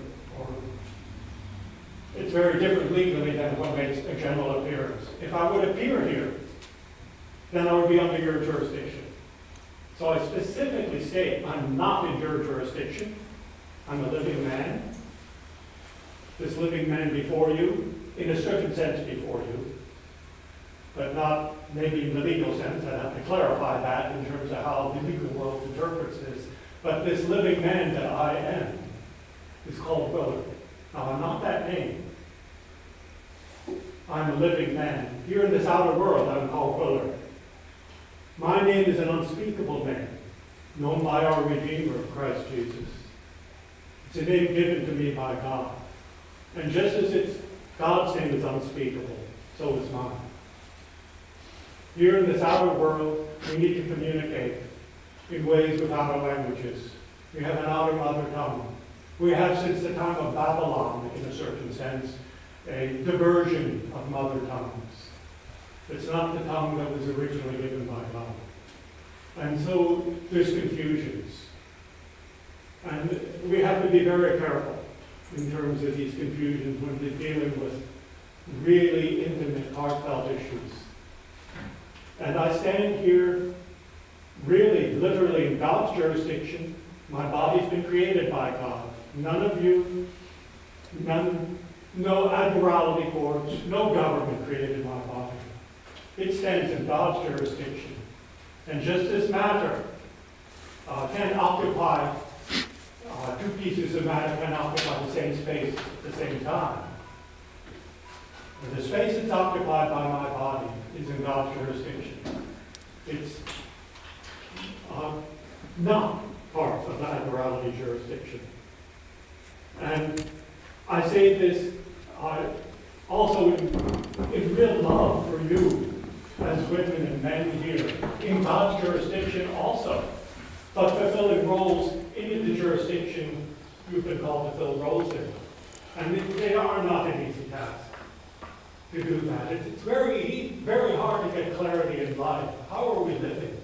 it's very different legally than what makes a general appearance. If I would appear here, then I would be under your jurisdiction. So I specifically state I'm not in your jurisdiction. I'm a living man. This living man before you, in a certain sense before you, but not maybe in the legal sense. I'd have to clarify that in terms of how the legal world interprets this. But this living man that I am is called Willard. Now, I'm not that name. I'm a living man. Here in this outer world, I'm called Willard. My name is an unspeakable name, known by our Redeemer, Christ Jesus. It's a name given to me by God. And just as God's name is unspeakable, so is mine. Here in this outer world, we need to communicate in ways without our languages. We have an outer mother tongue. We have, since the time of Babylon, in a certain sense, a diversion of mother tongues. It's not the tongue that was originally given by God. And so there's confusions. And we have to be very careful in terms of these confusions when we're dealing with really intimate, heartfelt issues. And I stand here really, literally in God's jurisdiction. My body's been created by God. None of you, no admiralty courts, no government created my body. It stands in God's jurisdiction. And just this matter can occupy, two pieces of matter can occupy the same space at the same time. And the space that's occupied by my body is in God's jurisdiction. It's not part of the admiralty jurisdiction. And I say this also in real love for you as women and men here, in God's jurisdiction also, but fulfilling roles in the jurisdiction you've been called to fill roles in. And they are not an easy task to do that. It's very, very hard to get clarity in life. How are we living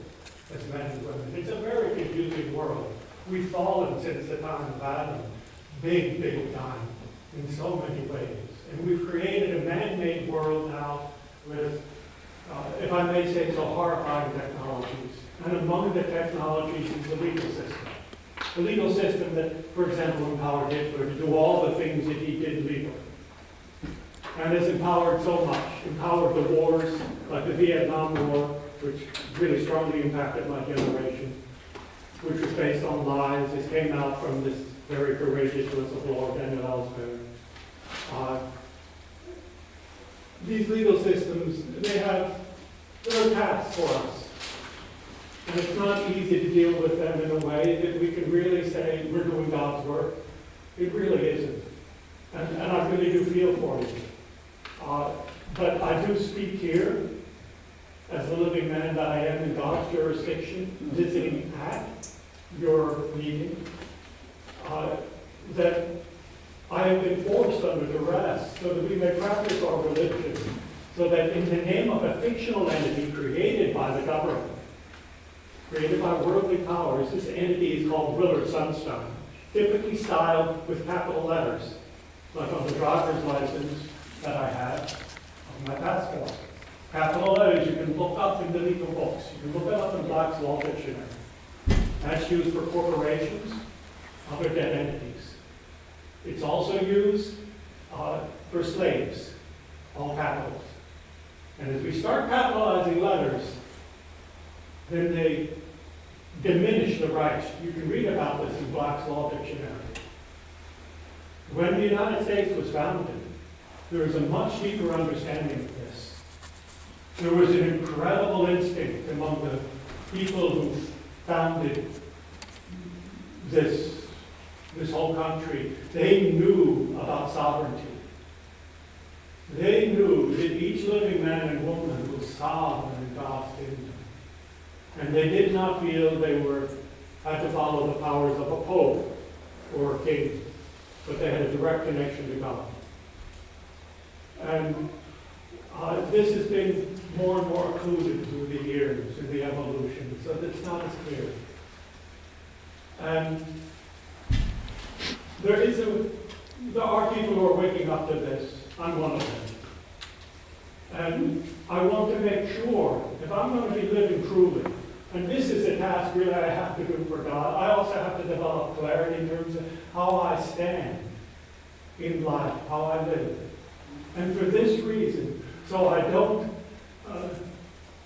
as men and women? It's a very confusing world. We've fallen since the time of Adam, big, big time, in so many ways. And we've created a man-made world now with, if I may say so, horrifying technologies. And among the technologies is the legal system. The legal system that, for example, empowered Hitler to do all the things that he did legally. And has empowered so much, empowered the wars, like the Vietnam War, which really strongly impacted my generation, which was based on lies. This came out from this very courageous whistleblower, Daniel Ellsberg. These legal systems, they're tasks for us. And it's not easy to deal with them in a way that we can really say we're doing God's work. It really isn't. And I really do feel for you. But I do speak here as the living man that I am in God's jurisdiction, visiting at your meeting, that I have been forced under duress so that we may practice our religion, so that in the name of a fictional entity created by the government, created by worldly powers. This entity is called Willard Sunstein, typically styled with capital letters, like on the driver's license that I have on my passport. Capital letters you can look up in the legal books. You can look it up in Black's Law Dictionary. That's used for corporations, other debt entities. It's also used for slaves, all capitals. And as we start capitalizing letters, then they diminish the rights. You can read about this in Black's Law Dictionary. When the United States was founded, there was a much deeper understanding of this. There was an incredible instinct among the people who founded this whole country. They knew about sovereignty. They knew that each living man and woman was sovereign in God's kingdom. And they did not feel they had to follow the powers of a pope or a king, but they had a direct connection to God. And this has been more and more occluded through the years in the evolution, so that it's not as clear. And there are people who are waking up to this. I'm one of them. And I want to make sure, if I'm going to be living truly, and this is a task really I have to do for God, I also have to develop clarity in terms of how I stand in life, how I live. And for this reason, so I don't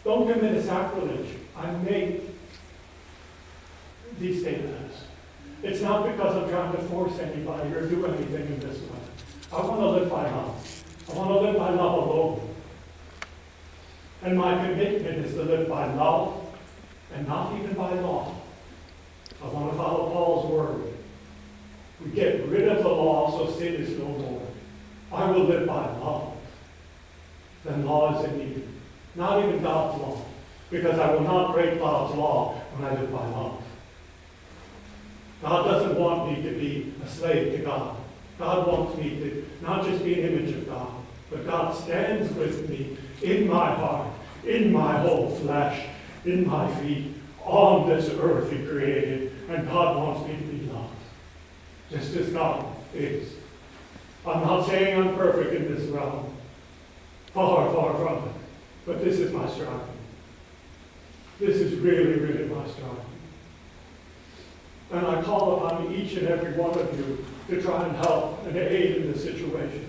commit a sacrilege, I make these statements. It's not because I'm trying to force anybody or do anything in this way. I want to live by love. I want to live by love alone. And my commitment is to live by love and not even by law. I want to follow Paul's word. We get rid of the law so sin is no more. I will live by love. Then law is needed. Not even God's law. Because I will not break God's law when I live by love. God doesn't want me to be a slave to God. God wants me to not just be an image of God, but God stands with me in my heart, in my whole flesh, in my feet, on this earth He created, and God wants me to be loved, just as God is. I'm not saying I'm perfect in this realm. Far, far from it. But this is my striving. This is really, really my striving. And I call upon each and every one of you to try and help and aid in this situation.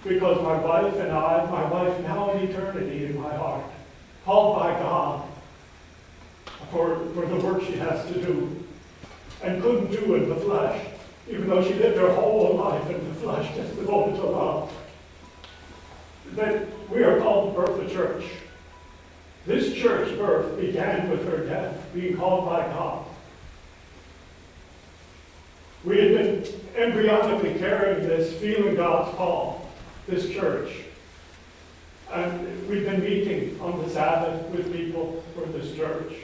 Because my wife and I, my wife now in eternity in my heart, called by God for the work she has to do, and couldn't do in the flesh, even though she lived her whole life in the flesh, just devoted to love. That we are called to birth a church. This church birth began with her death, being called by God. We had been embryonically carrying this, feeling God's call, this church. And we've been meeting on the Sabbath with people for this church.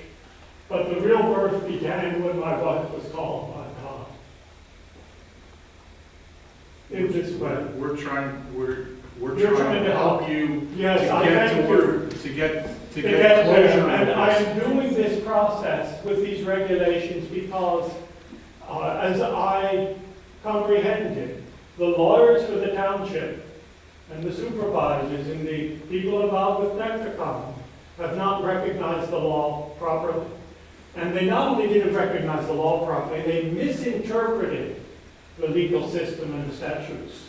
But the real birth began when my wife was called by God. In this way. We're trying You're to help you Yes, to I get thank to where, you. to get there. closure on And I this. am doing this process with these regulations because as I comprehend it, the lawyers for the township and the supervisors and the people involved with Nectarcom have not recognized the law properly. And they not only didn't recognize the law properly, they misinterpreted the legal system and the statutes.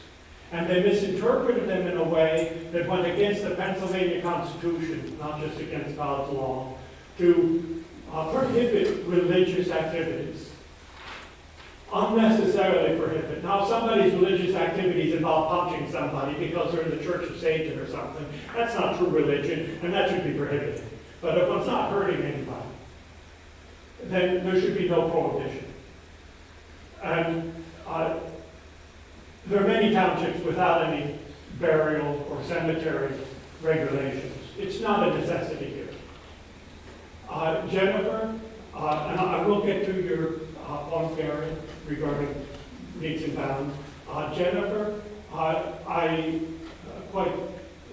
And they misinterpreted them in a way that went against the Pennsylvania Constitution, not just against God's law, to prohibit religious activities. Unnecessarily prohibit. Now, if somebody's religious activities involve punching somebody because they're in the Church of Satan or something, that's not true religion, and that should be prohibited. But if it's not hurting anybody, then there should be no prohibition. And there are many townships without any burial or cemetery regulations. It's not a necessity here. Jennifer, and I will get to your point, Gary, regarding needs and bounds. Jennifer, I quite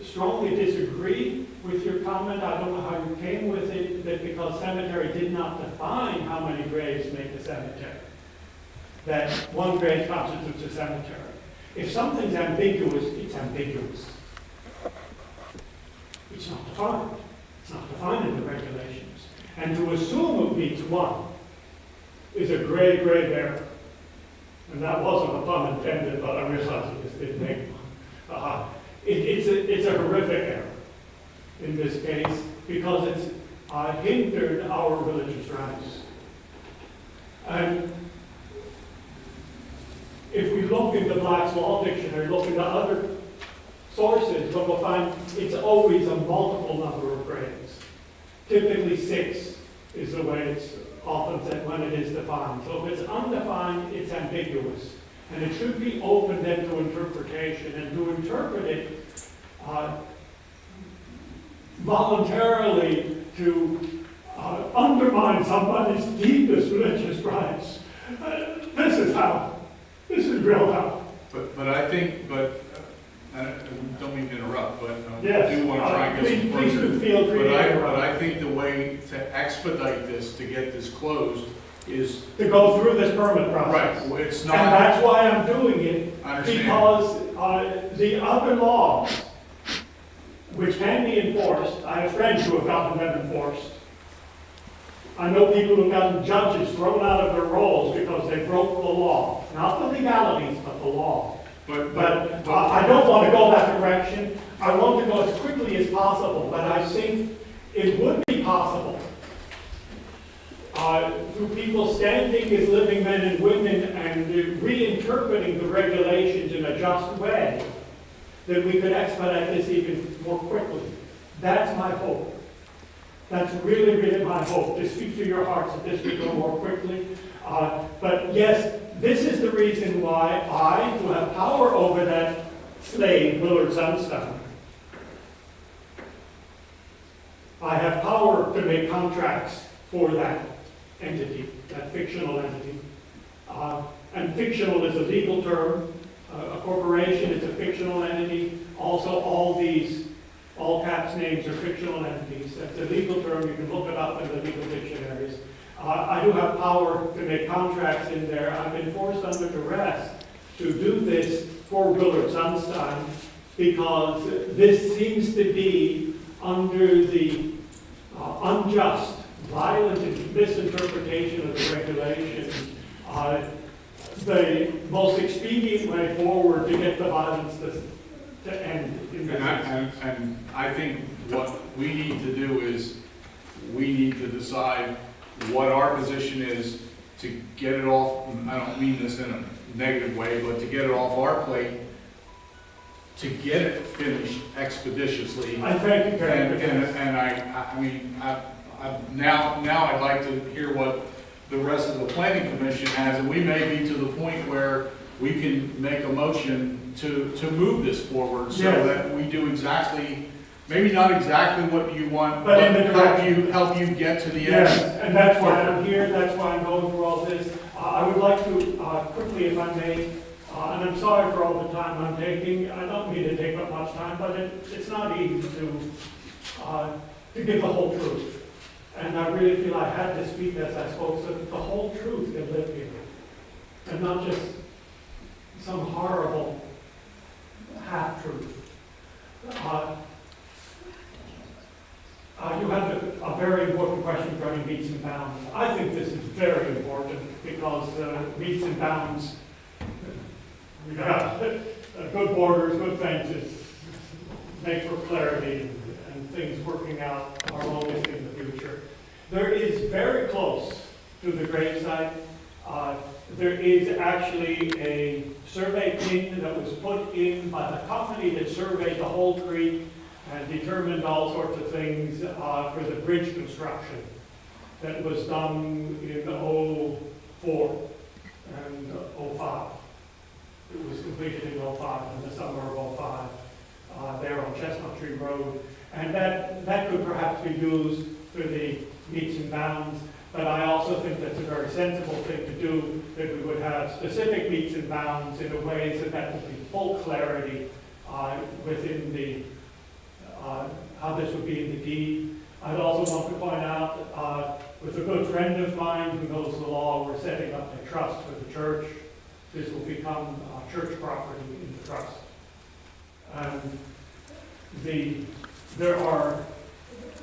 strongly disagree with your comment. I don't know how you came with it, that because because cemetery did not define how many graves make a cemetery, that one grave constitutes a cemetery. If something's ambiguous, it's ambiguous. It's not defined. It's not defined in the regulations. And to assume it meets one is a grave, grave error. And that wasn't a pun intended, but I realize it didn't make one. It's a horrific error in this case because it's hindered our religious rights. And if we look in the Black's Law Dictionary, look into other sources, what we'll find it's always a multiple number of graves. Typically 6 is the way it's often said when it is defined. So if it's undefined, it's ambiguous. And it should be open then to interpretation, and to interpret it voluntarily to undermine somebody's deepest religious rights. This is real how. But I think, I don't mean to interrupt, but Yes. I do want to try and get some Please closure. do feel free to interrupt. But I think the way to expedite this, to get this closed, is, To go through this permit process. right, it's And not, that's why I'm doing it, I understand. because the other laws, which can be enforced, I have friends who have gotten them enforced. I know people who have gotten judges thrown out of their roles because they broke the law. Not the legalities, but the law. But I don't want to go that direction. I want to go as quickly as possible, but I think it would be possible through people standing as living men and women and reinterpreting the regulations in a just way, that we could expedite this even more quickly. That's my hope. That's really, really my hope. To speak to your hearts that this would go more quickly. But yes, this is the reason why I, who have power over that slave, Willard Sunstein, I have power to make contracts for that entity, that fictional entity. And fictional is a legal term. A corporation is a fictional entity. Also, all caps names are fictional entities. That's a legal term. You can look it up in the legal dictionaries. I do have power to make contracts in there. I've been forced under duress to do this for Willard Sunstein because this seems to be under the unjust, violent misinterpretation of the regulations, the most expedient way forward to get the violence to end. and I think what we need to do is, we need to decide what our position is to get it off, I don't mean this in a negative way, but to get it off our plate, to get it finished expeditiously. I thank you very much. And I mean, now I'd like to hear what the rest of the planning commission has, and we may be to the point where we can make a motion to move this forward so Yes. that we do exactly, maybe not exactly what you want, But but in the direction. help you get to the end. Yes, and that's why I'm here, that's why I'm going through all this. I would like to quickly, if I may, and I'm sorry for all the time I'm taking. I don't mean to take up much time, but it's not easy to give the whole truth. And I really feel I had to speak as I spoke, so that the whole truth can live here. And not just some horrible half-truth. You had a very important question regarding meets and bounds. I think this is very important because meets and bounds, good borders, good fences, make for clarity and things working out harmoniously in the future. There is very close to the gravesite, there is actually a survey pin that was put in by the company that surveyed the whole creek and determined all sorts of things for the bridge construction that was done in 04 and 05. It was completed in 05, in the summer of 05, there on Chestnut Tree Road. And that could perhaps be used for the meets and bounds, but I also think that's a very sensible thing to do, that we would have specific meets and bounds in a way so that would be full clarity within the how this would be in the deed. I'd also want to point out good friend of mine who knows the law. We're setting up a trust for the church. This will become church property in the trust. And there are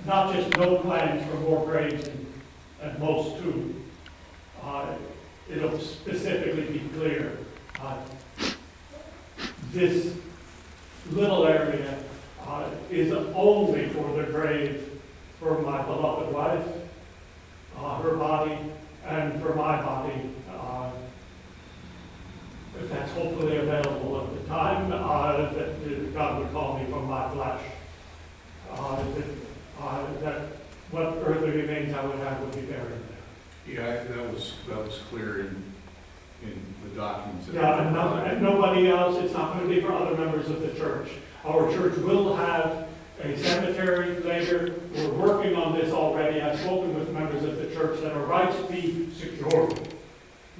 not just no plans for more graves, at most two. It'll specifically be clear. This little area is only for the grave for my beloved wife, her body, and for my body, if that's hopefully available at the time, that God would call me from my flesh. That what earthly remains I would have would be buried there. Yeah, that was clear in the documents. Yeah, and nobody else, it's not going to be for other members of the church. Our church will have a cemetery later. We're working on this already. I've spoken with members of the church that our rights be secured.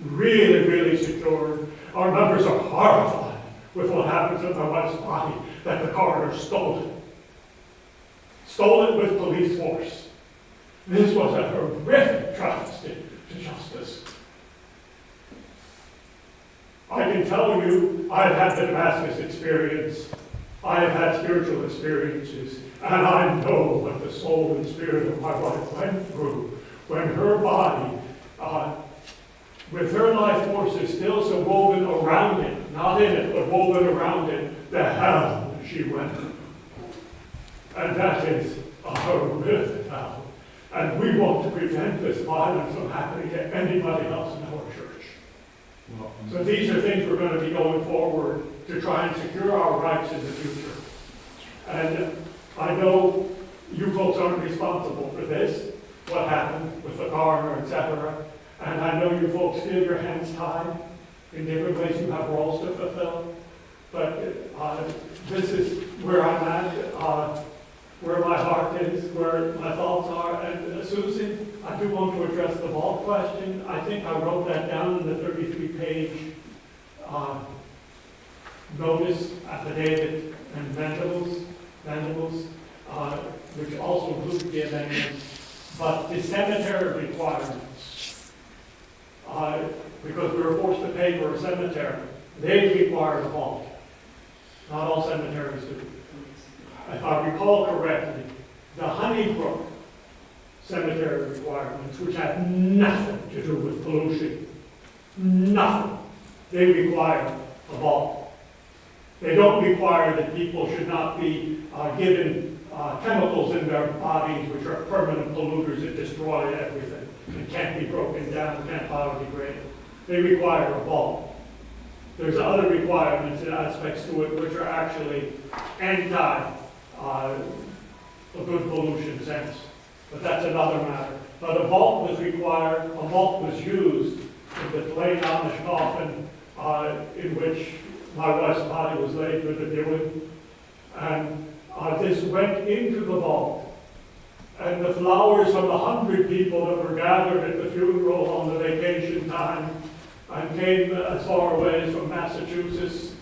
Really, really secured. Our members are horrified with what happens to my wife's body, that the coroner stole it. Stole it with police force. This was a horrific travesty to justice. I can tell you, I've had the Damascus experience. I have had spiritual experiences, and I know what the soul and spirit of my wife went through when her body, with her life forces still so woven around it, not in it, but woven around it, the hell she went through. And that is a horrific hell. And we want to prevent this violence from happening to anybody else in our church. So these are things we're going to be going forward to try and secure our rights in the future. And I know you folks aren't responsible for this, what happened with the coroner, etc. And I know you folks feel your hands tied in different ways. You have roles to fulfill. But this is where I'm at, where my heart is, where my thoughts are. And Susan, I do want to address the vault question. I think I wrote that down in the 33-page notice, affidavit, and vandals, which also include the amendments. But the cemetery requirements, because we were forced to pay for a cemetery, they require a vault. Not all cemeteries do. If I recall correctly, the Honeybrook cemetery requirements, which have nothing to do with pollution, nothing, they require a vault. They don't require that people should not be given chemicals in their bodies which are permanent polluters that destroy everything and can't be broken down, can't biodegrade. They require a vault. There's other requirements and aspects to it which are actually anti a good pollution sense. But that's another matter. But a vault was required, a vault was used in the plain Amish coffin in which my wife's body was laid for the viewing. And this went into the vault. And the flowers from the 100 people that were gathered at the funeral on the vacation time and came as far away as from Massachusetts,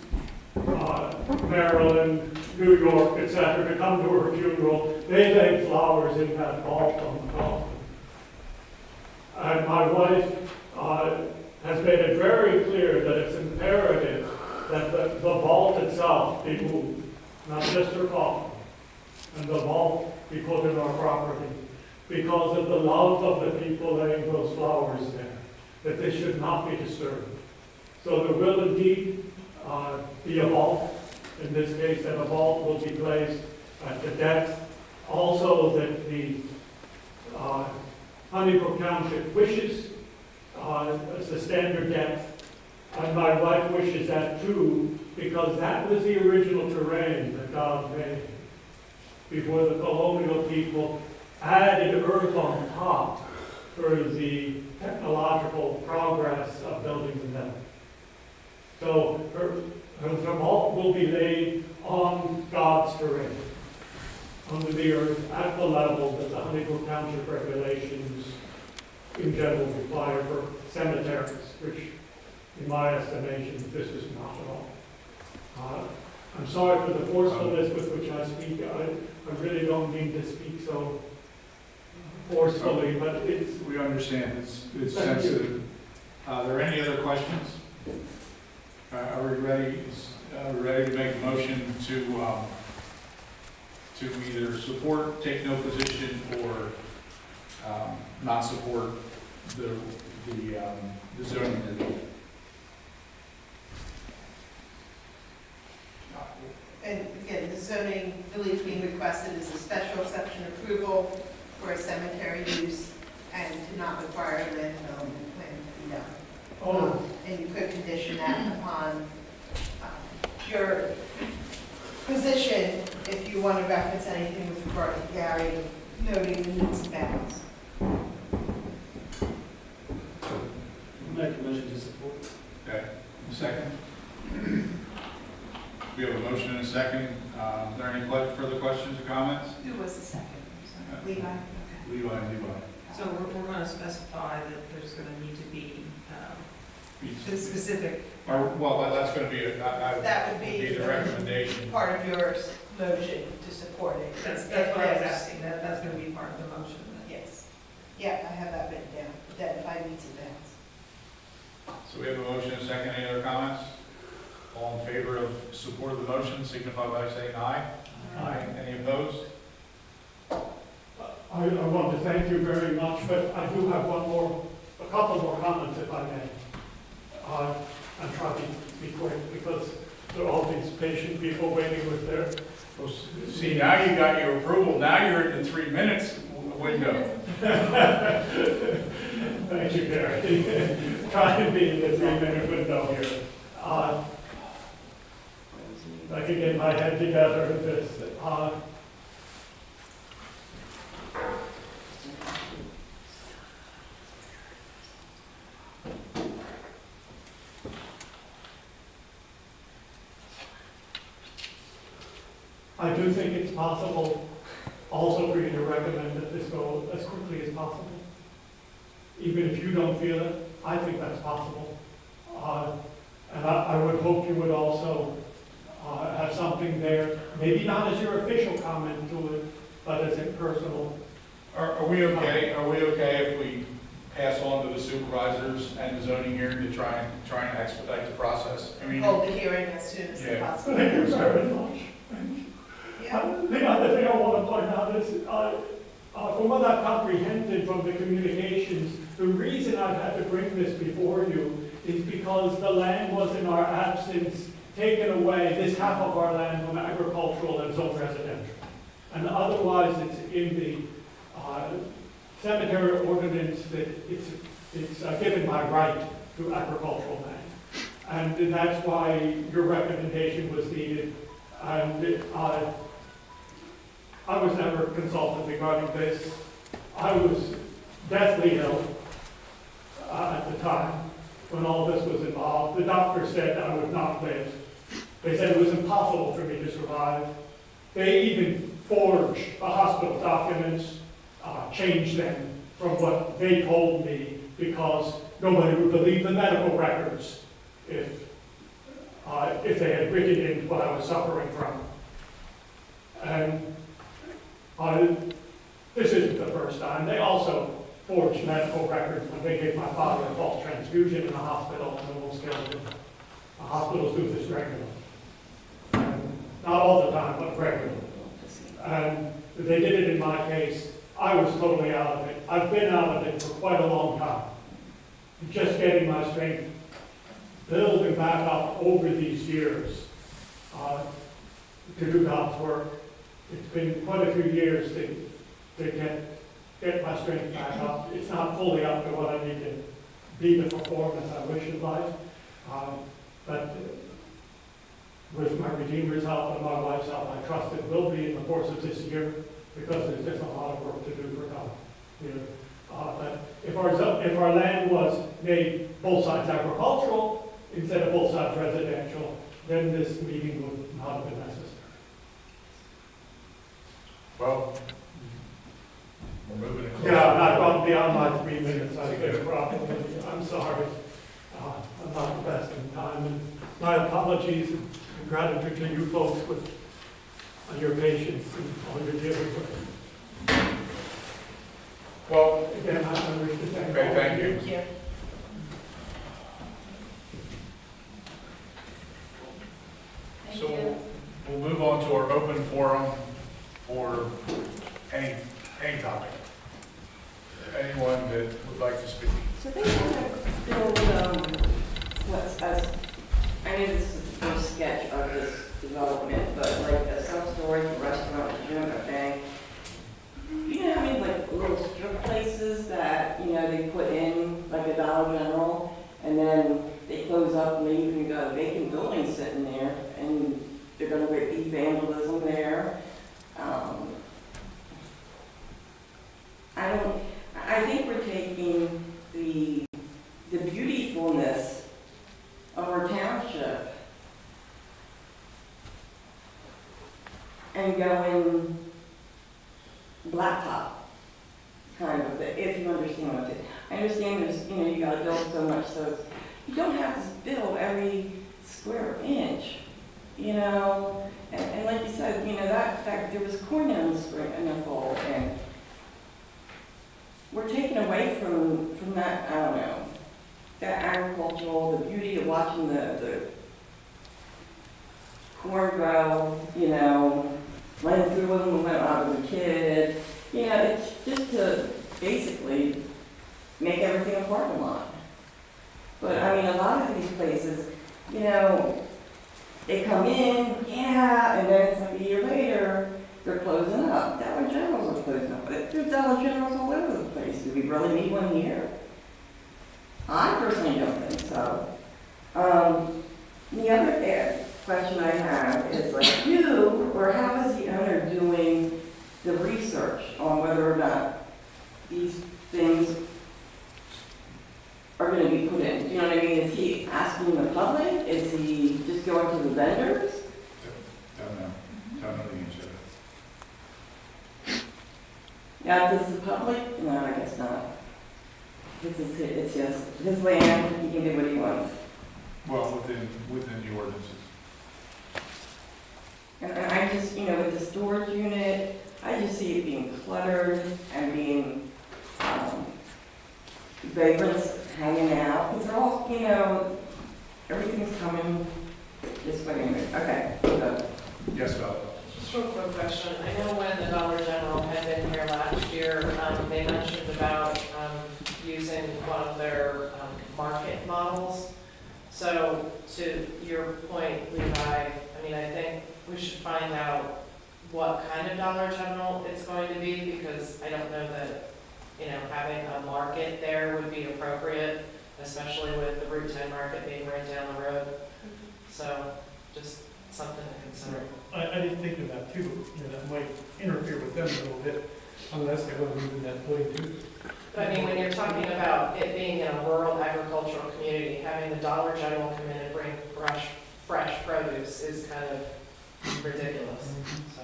Maryland, New York, etc., to come to her funeral, they laid flowers in that vault on the coffin. And my wife has made it very clear that it's imperative that the vault itself be moved, not just her coffin, and the vault be put in our property because of the love of the people laying those flowers there, that this should not be disturbed. So there will indeed be a vault. In this case, that a vault will be placed at the depth. Also, that the Honeybrook Township wishes as the standard depth, and my wife wishes that too, because that was the original terrain that God made before the colonial people added earth on top for the technological progress of building the mill. So the vault will be laid on God's terrain, under the earth, at the level that the Honeybrook Township regulations in general require for cemeteries, which, in my estimation, this is not at all. I'm sorry for the forcefulness with which I speak. I really don't mean to speak so forcefully, but it's, We understand, it's Thank you. sensitive. Are there any other questions? Are we ready to make a motion to either support, take no position, or not support the zoning relief? And again, the zoning relief being requested is a special exception approval for a cemetery use and to not require a land development plan to be done. oh, And you could condition that upon your position, if you want to reference anything with regard to Gary noting the needs and bounds. Make a motion to support. Okay, second? We have a motion and a second. Are there any further questions or comments? Who was the second? Levi? Okay. Levi. So we're gonna specify that there's gonna need to be, the specific, Well, that's going to be, That would be the recommendation. part of your motion to support it. that's what I was asking, that's gonna be part of the motion. Yes. Yeah, I have that written down, identify needs and bounds. So we have a motion and a second. Any other comments? All in favor of support of the motion, signify by saying aye. Aye. Any opposed? I want to thank you very much, but I do have a couple more comments if I may. I'm trying to be quick because there are all these patient people waiting with their, See, now you got your approval. Now you're in the 3 minutes window. thank you, Gary. Trying to be in the 3-minute window here. I can get my head together with this. I do think it's possible also for you to recommend that this go as quickly as possible. Even if you don't feel it, I think that's possible. And I would hope you would also have something there, maybe not as your official comment to it, but as a personal. Are we okay? Are we okay if we pass on to the supervisors and the zoning hearing to try and expedite the process? I mean, Hold the hearing as soon as Yeah. possible. Thank you very much. Yeah. The other thing I want to point out is, from what I've comprehended from the communications, the reason I've had to bring this before you is because the land was in our absence taken away, this half of our land from agricultural and zone residential. And otherwise, it's in the cemetery ordinance that it's given by right to agricultural land. And that's why your recommendation was needed. And I was never consulted regarding this. I was deathly ill at the time when all this was involved. The doctor said I would not live. They said it was impossible for me to survive. They even forged the hospital documents, changed them from what they told me because nobody would believe the medical records if they had written in what I was suffering from. And this isn't the first time. They also forged medical records when they gave my father a false transfusion in the hospital and almost killed him. The hospitals do this regularly. And not all the time, but regularly. And they did it in my case. I was totally out of it. I've been out of it for quite a long time. Just getting my strength, building back up over these years to do God's work. It's been quite a few years to get my strength back up. It's not fully up to what I need to be the performance I wish in life. But with my Redeemer's help and my wife's help, I trust it will be in the course of this year because there's just a lot of work to do for God. But if our land was made both sides agricultural instead of both sides residential, then this meeting would not have been necessary. well, we're moving it closer. Yeah, I'm not going beyond my 3 minutes, I think, probably. I'm sorry. I'm not the best in time, and my apologies and gratitude to you folks on your patience and all you're dealing with. Well, Again, I wish to thank all okay, of thank you. Thank you. Thank So you. we'll move on to our open forum for any topic. Anyone that would like to speak? So they kind of build, what's, I know this is the first sketch of this development, but like a self-storage restaurant, Adjournment thing. You know how many like little strip places that, you know, they put in like a Dollar General and then they close up and they even got a vacant building sitting there and they're gonna be vandalism there. I think we're taking the beautifulness of our township and going blacktop, kind of, if you understand what it. I understand there's, you know, you gotta build so much, so you don't have to build every square inch, you know? And like you said, you know, that there was corn in the spring, in the fall, and we're taking away from that, I don't know, that agricultural, the beauty of watching the corn grow, you know, running through them when I was a kid. You know, it's just to basically make everything a parking lot. But I mean, a lot of these places, you know, they come in, yeah, and then it's like a year later, they're closing up. Dollar Generals are closing up. There's Dollar Generals all over the place. Do we really need one here? I personally don't think so. The other question I have is like, who or how is the owner doing the research on whether or not these things are going to be put in? You know what I mean? Is he asking the public? Is he just going to the vendors? Don't know. Don't know the answer to that. Yeah, does the public? No, I guess not. It's his land, he can do what he wants. Well, within the ordinances. And I just, you know, with the storage unit, I just see it being cluttered and being, vagrants hanging out. It's all, you know, everything's coming this way. Okay, so. Yes, Val? Just a real quick question. I know when the Dollar General had been here last year, they mentioned about using one of their market models. So to your point, Levi, I mean, I think we should find out what kind of Dollar General it's going to be, because I don't know that, you know, having a market there would be appropriate, especially with the Route 10 market being right down the road. So just something to consider. I didn't think of that too, you know, that might interfere with them a little bit, unless they're gonna move in that building too. But I mean, when you're talking about it being in a rural agricultural community, having the Dollar General come in and bring fresh produce is kind of ridiculous, so.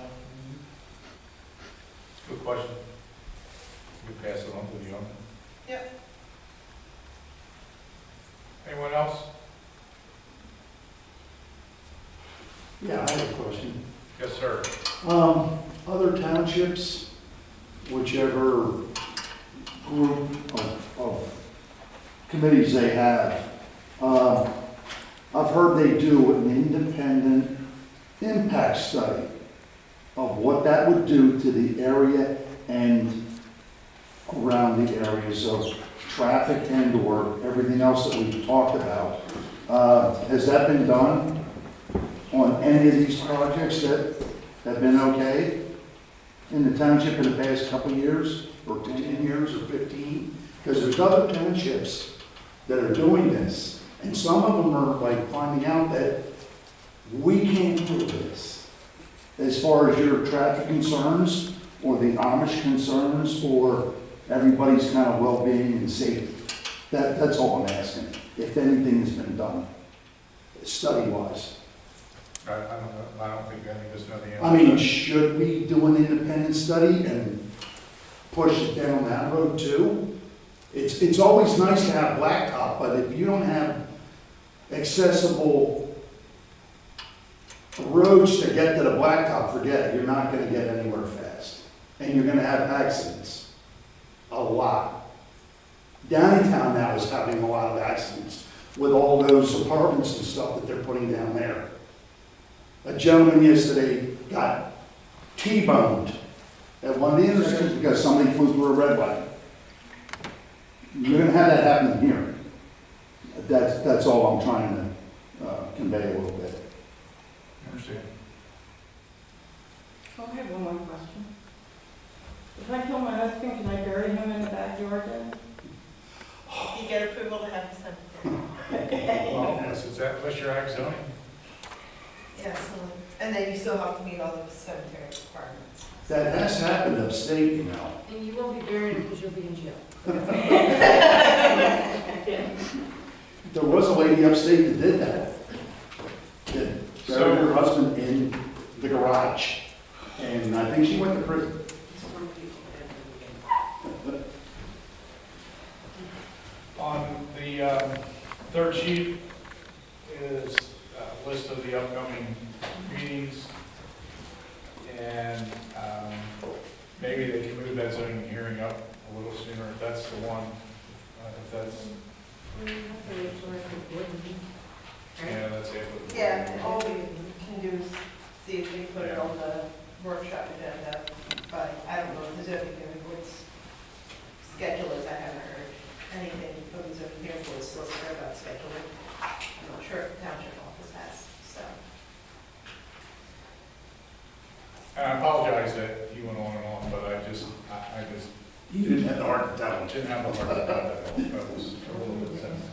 Good question. We pass it on to the owner. Yep. Anyone else? Yeah, I have a question. Yes, sir. Other townships, whichever group of committees they have, I've heard they do an independent impact study of what that would do to the area and around the areas of traffic and or everything else that we've talked about. Has that been done on any of these projects that have been okay in the township in the past couple of years, or 10 years, or 15? Because there's other townships that are doing this, and some of them are like finding out that we can't do this as far as your traffic concerns, or the Amish concerns, or everybody's kind of well-being and safety. That's all I'm asking, if anything has been done, study-wise. I don't know. I don't think any of us know the answer. I mean, should we do an independent study and push it down that road too? It's always nice to have blacktop, but if you don't have accessible roads to get to the blacktop, forget it. You're not gonna get anywhere fast. And you're gonna have accidents. a lot. Downtown now is having a lot of accidents with all those apartments and stuff that they're putting down there. A gentleman yesterday got T-boned at one of the intersections because somebody flew through a red light. You're gonna have that happening here. That's all I'm trying to convey a little bit. Understand. Oh, I have one more question. If I kill my husband, can I bury him in the backyard then? You get approval to have a cemetery. Well, unless you're ag zoning. Yes, and then you still have to meet all the cemetery requirements. That has happened upstate, you know. And you won't be buried because you'll be in jail. There was a lady upstate that did that. That buried her husband in the garage. And I think she went to prison. On the third sheet is a list of the upcoming meetings. And maybe they can move that zoning hearing up a little sooner if that's the one, if that's, yeah, that's it. Yeah, all we can do is see if we put it on the workshop agenda, but I don't know if the zoning hearing board's schedule is, I haven't heard anything from the zoning hearing board solicitor about scheduling. I'm not sure if the township office has, so. And I apologize that he went on and on, but I just You didn't have the heart to tell him. didn't have the heart to do that. That was a little bit sensitive.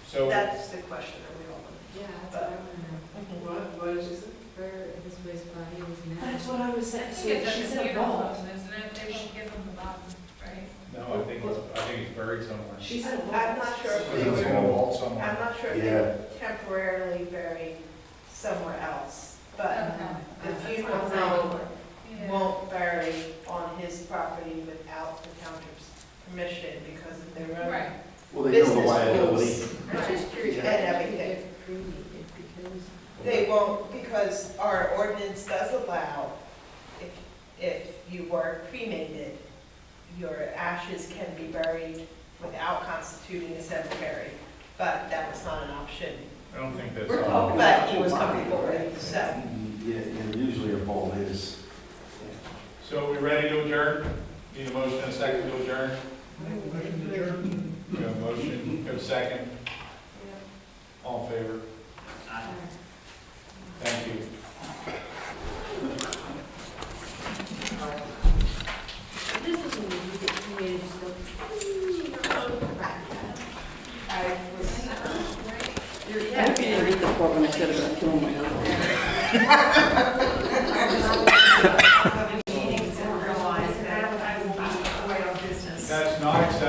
So, That's the question that we all want. Yeah, that's what I want to know. What did you say? Where his waste body was now. That's what I was saying. I think it's at the Cedar Falls, isn't it? They should give them the bottom, right? no, I think it's buried somewhere. She said. I'm not sure if they It's in a were, vault somewhere. I'm not sure if they were temporarily buried somewhere else, but the funeral home won't bury on his property without the township's permission because of their own. Right. Well, they know the Business liability. rules. I'm just curious. And why did you everything. get cremated? Because. They won't, because our ordinance does allow, if you were cremated, your ashes can be buried without constituting a cemetery, but that was not an option. I don't think that's. We're talking But he was comfortable with, so. Yeah, and usually a vault is. So are we ready to adjourn? Need a motion and a second to adjourn? Motion to adjourn. We have a motion, we have a second. All in favor? Thank you. This is when you get cremated, just go. I was. I hope you didn't read the report when I said about killing my husband. Meetings and realize that I will be away on business. That's not acceptable.